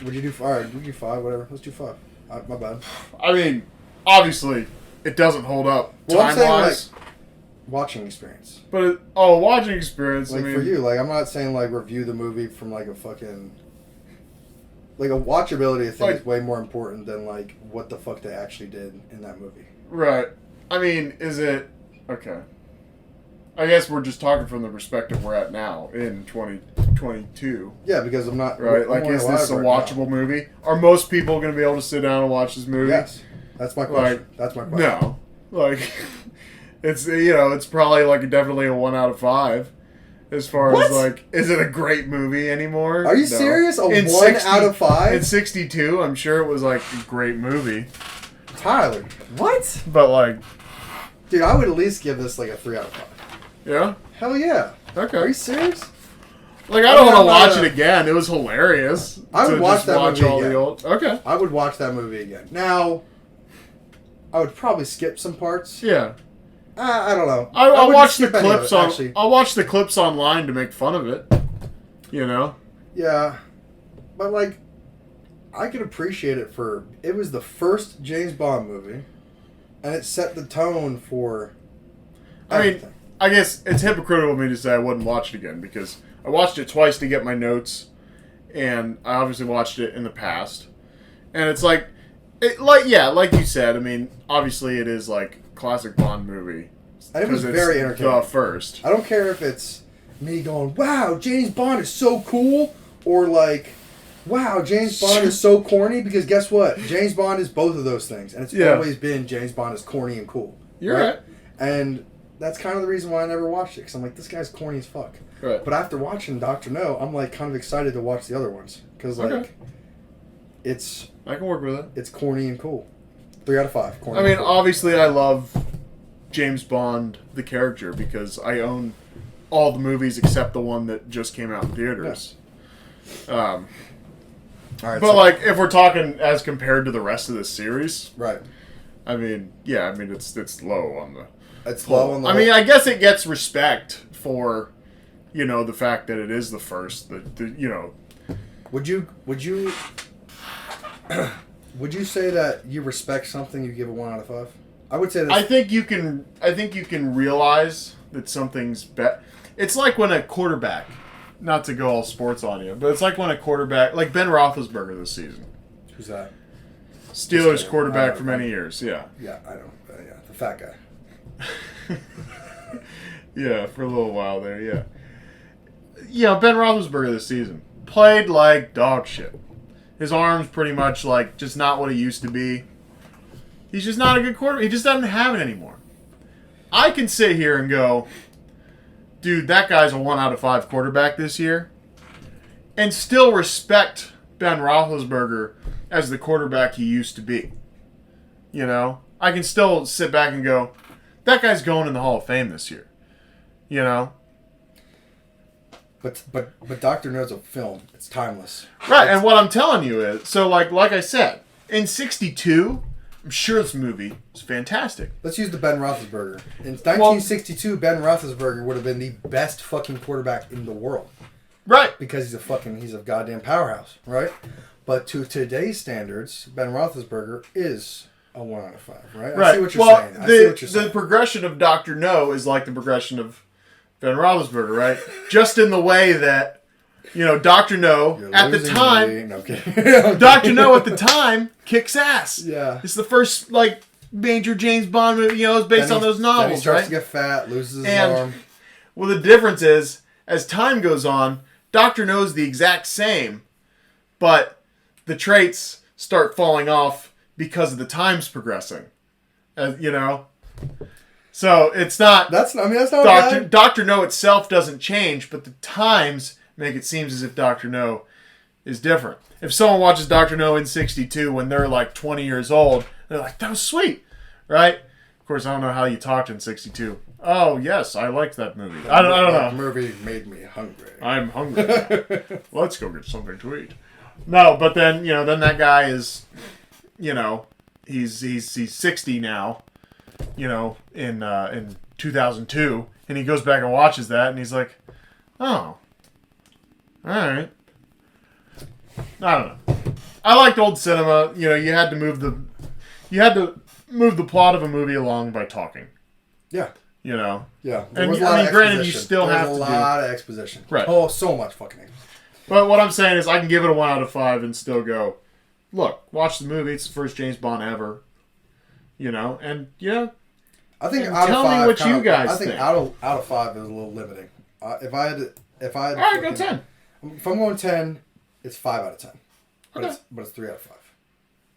Would you do? All right, we do 5, whatever. Let's do 5. My bad. I mean, obviously, it doesn't hold up I'm saying, time-wise. like, watching experience. But watching experience. Like, for you, like, I'm not saying like review the movie from like a fucking. Like, a watchability, I think, is way more important than like what the fuck they actually did in that movie. Right. I mean, is it okay? I guess we're just talking from the perspective we're at now in 2022. Yeah, because I'm not... Right? Like, is this a watchable movie? Are most people going to be able to sit down and watch this movie? Yes. That's my question. That's my question. No. Like, it's, it's probably, like, definitely a 1 out of 5. As far as, like, is it a great movie anymore? Are you serious? A 1 out of 5? In 62, I'm sure it was, like, a great movie. Tyler, what? But, like... Dude, I would at least give this, like, a 3 out of 5. Yeah? Hell yeah. Okay. Are you serious? Like, I don't want to watch it again. It was hilarious. I would watch that movie again. Okay. I would watch that movie again. Now, I would probably skip some parts. Yeah. I don't know. I'll watch the clips I'll watch the clips online to make fun of it. Yeah. But, like, I could appreciate it for... It was the first James Bond movie, and it set the tone for everything. I mean, I guess it's hypocritical of me to say I wouldn't watch it again, because I watched it twice to get my notes, and I obviously watched it in the past. And it's like you said, I mean, obviously it is like classic Bond movie. And it was very entertaining. The first. I don't care if it's me going, wow, James Bond is so cool, or like, wow, James Bond is so corny, because guess what? James Bond is both of those things. And it's always been James Bond is corny and cool. You're right. And that's kind of the reason why I never watched it, because I'm like, this guy's corny as fuck. Right. But after watching Dr. No, I'm like kind of excited to watch the other ones, because like, it's... I can work with it. It's corny and cool. 3 out of 5. Corny. I mean, obviously I love James Bond, the character, because I own all the movies except the one that just came out in theaters. Yeah. All right, but like, if we're talking as compared to the rest of the series, right? I mean, yeah, I mean it's low on the. It's low on the. I mean, I guess it gets respect for, the fact that it is the first. Would you say that you respect something you give a 1 out of 5? I would say that. I think you can realize that something's better. It's like when a quarterback. Not to go all sports on you, but it's like when a quarterback, like Ben Roethlisberger this season. Who's that? Steelers quarterback for many years. Yeah. Yeah, I don't. Yeah, the fat guy. Yeah, for a little while there. Yeah. Yeah, Ben Roethlisberger this season played like dog shit. His arm's pretty much like just not what he used to be. He's just not a good quarterback. He just doesn't have it anymore. I can sit here and go, dude, that guy's a 1 out of 5 quarterback this year, and still respect Ben Roethlisberger as the quarterback he used to be. You know? I can still sit back and go, that guy's going in the Hall of Fame this year. You know? But Doctor knows a film. It's timeless. Right, and what I'm telling you is, so like I said, in 62, I'm sure this movie is fantastic. Let's use the Ben Roethlisberger. In 1962, Ben Roethlisberger would have been the best fucking quarterback in the world. Right. Because he's a goddamn powerhouse, right? But to today's standards, Ben Roethlisberger is a 1 out of 5, right? Right. I see what you're saying. I see what you're saying. The progression of Dr. No is like the progression of Ben Roethlisberger, right? Just in the way that, you know, Dr. No at the time, No, okay. Dr. No at the time kicks ass. Yeah. It's the first like major James Bond movie. You know, it's based on those novels, then he starts right? to get fat, loses his And arm. well, the difference is as time goes on, Dr. No's the exact same, but the traits start falling off because of the times progressing. You know. So it's not. That's not bad. Dr. No itself doesn't change, but the times make it seem as if Dr. No is different. If someone watches Dr. No in 62 when they're like 20 years old, they're like, that was sweet, right? Of course, I don't know how you talked in 62. Oh, yes, I liked that movie. I don't know. That movie made me hungry. I'm hungry now. Let's go get something to eat. No, but then, you know, then that guy is, you know, he's 60 now. You know, in 2002, and he goes back and watches that, and he's like, "Oh, all right." I don't know. I liked old cinema. You know, you had to move the plot of a movie along by talking. Yeah. You know. Yeah. And I mean, granted, you still have to do a lot of exposition. Right. Oh, so much fucking exposition. But what I'm saying is, I can give it a 1 out of 5 and still go, look, watch the movie. It's the first James Bond ever. You know, and yeah. I think and out tell of 5, me what you guys I think think. out of 5 is a little limiting. If I had All right, go 10. If I'm going 10, it's 5 out of 10. But Okay. it's 3 out of 5.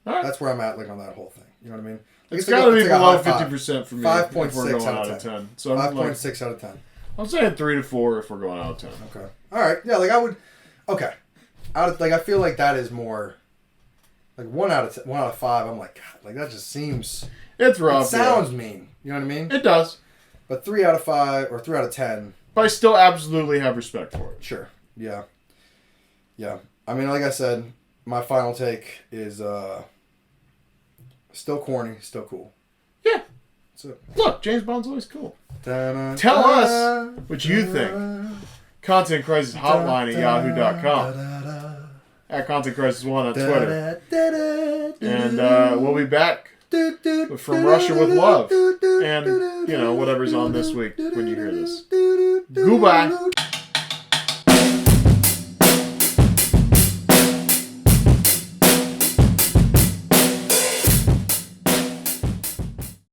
All right. That's where I'm at, like on that whole thing. You know what I mean? Like, It's got to be below high 50% for me. 5.6 if we're going out of 10. So 5.6 out of 10. I'm saying 3 to 4 if we're going out of 10. Okay. All right. Yeah. Like I would. Okay. I feel like that is more. Like 1 out of 1 out of 5. I'm like, God, like that just seems. It's rough. It sounds mean. You know what I mean? It does. But 3 out of 5 or 3 out of 10. But I still absolutely have respect for it. Sure. Yeah. Yeah. I mean, like I said, my final take is still corny, still cool. Yeah. That's it. Look, James Bond's always cool. Da-da, Tell da-da, us what you think. Content Crisis Hotline at yahoo.com. At Content Crisis 1 on Twitter. And we'll be back from Russia with Love. And, you know, whatever's on this week when you hear this. Goodbye.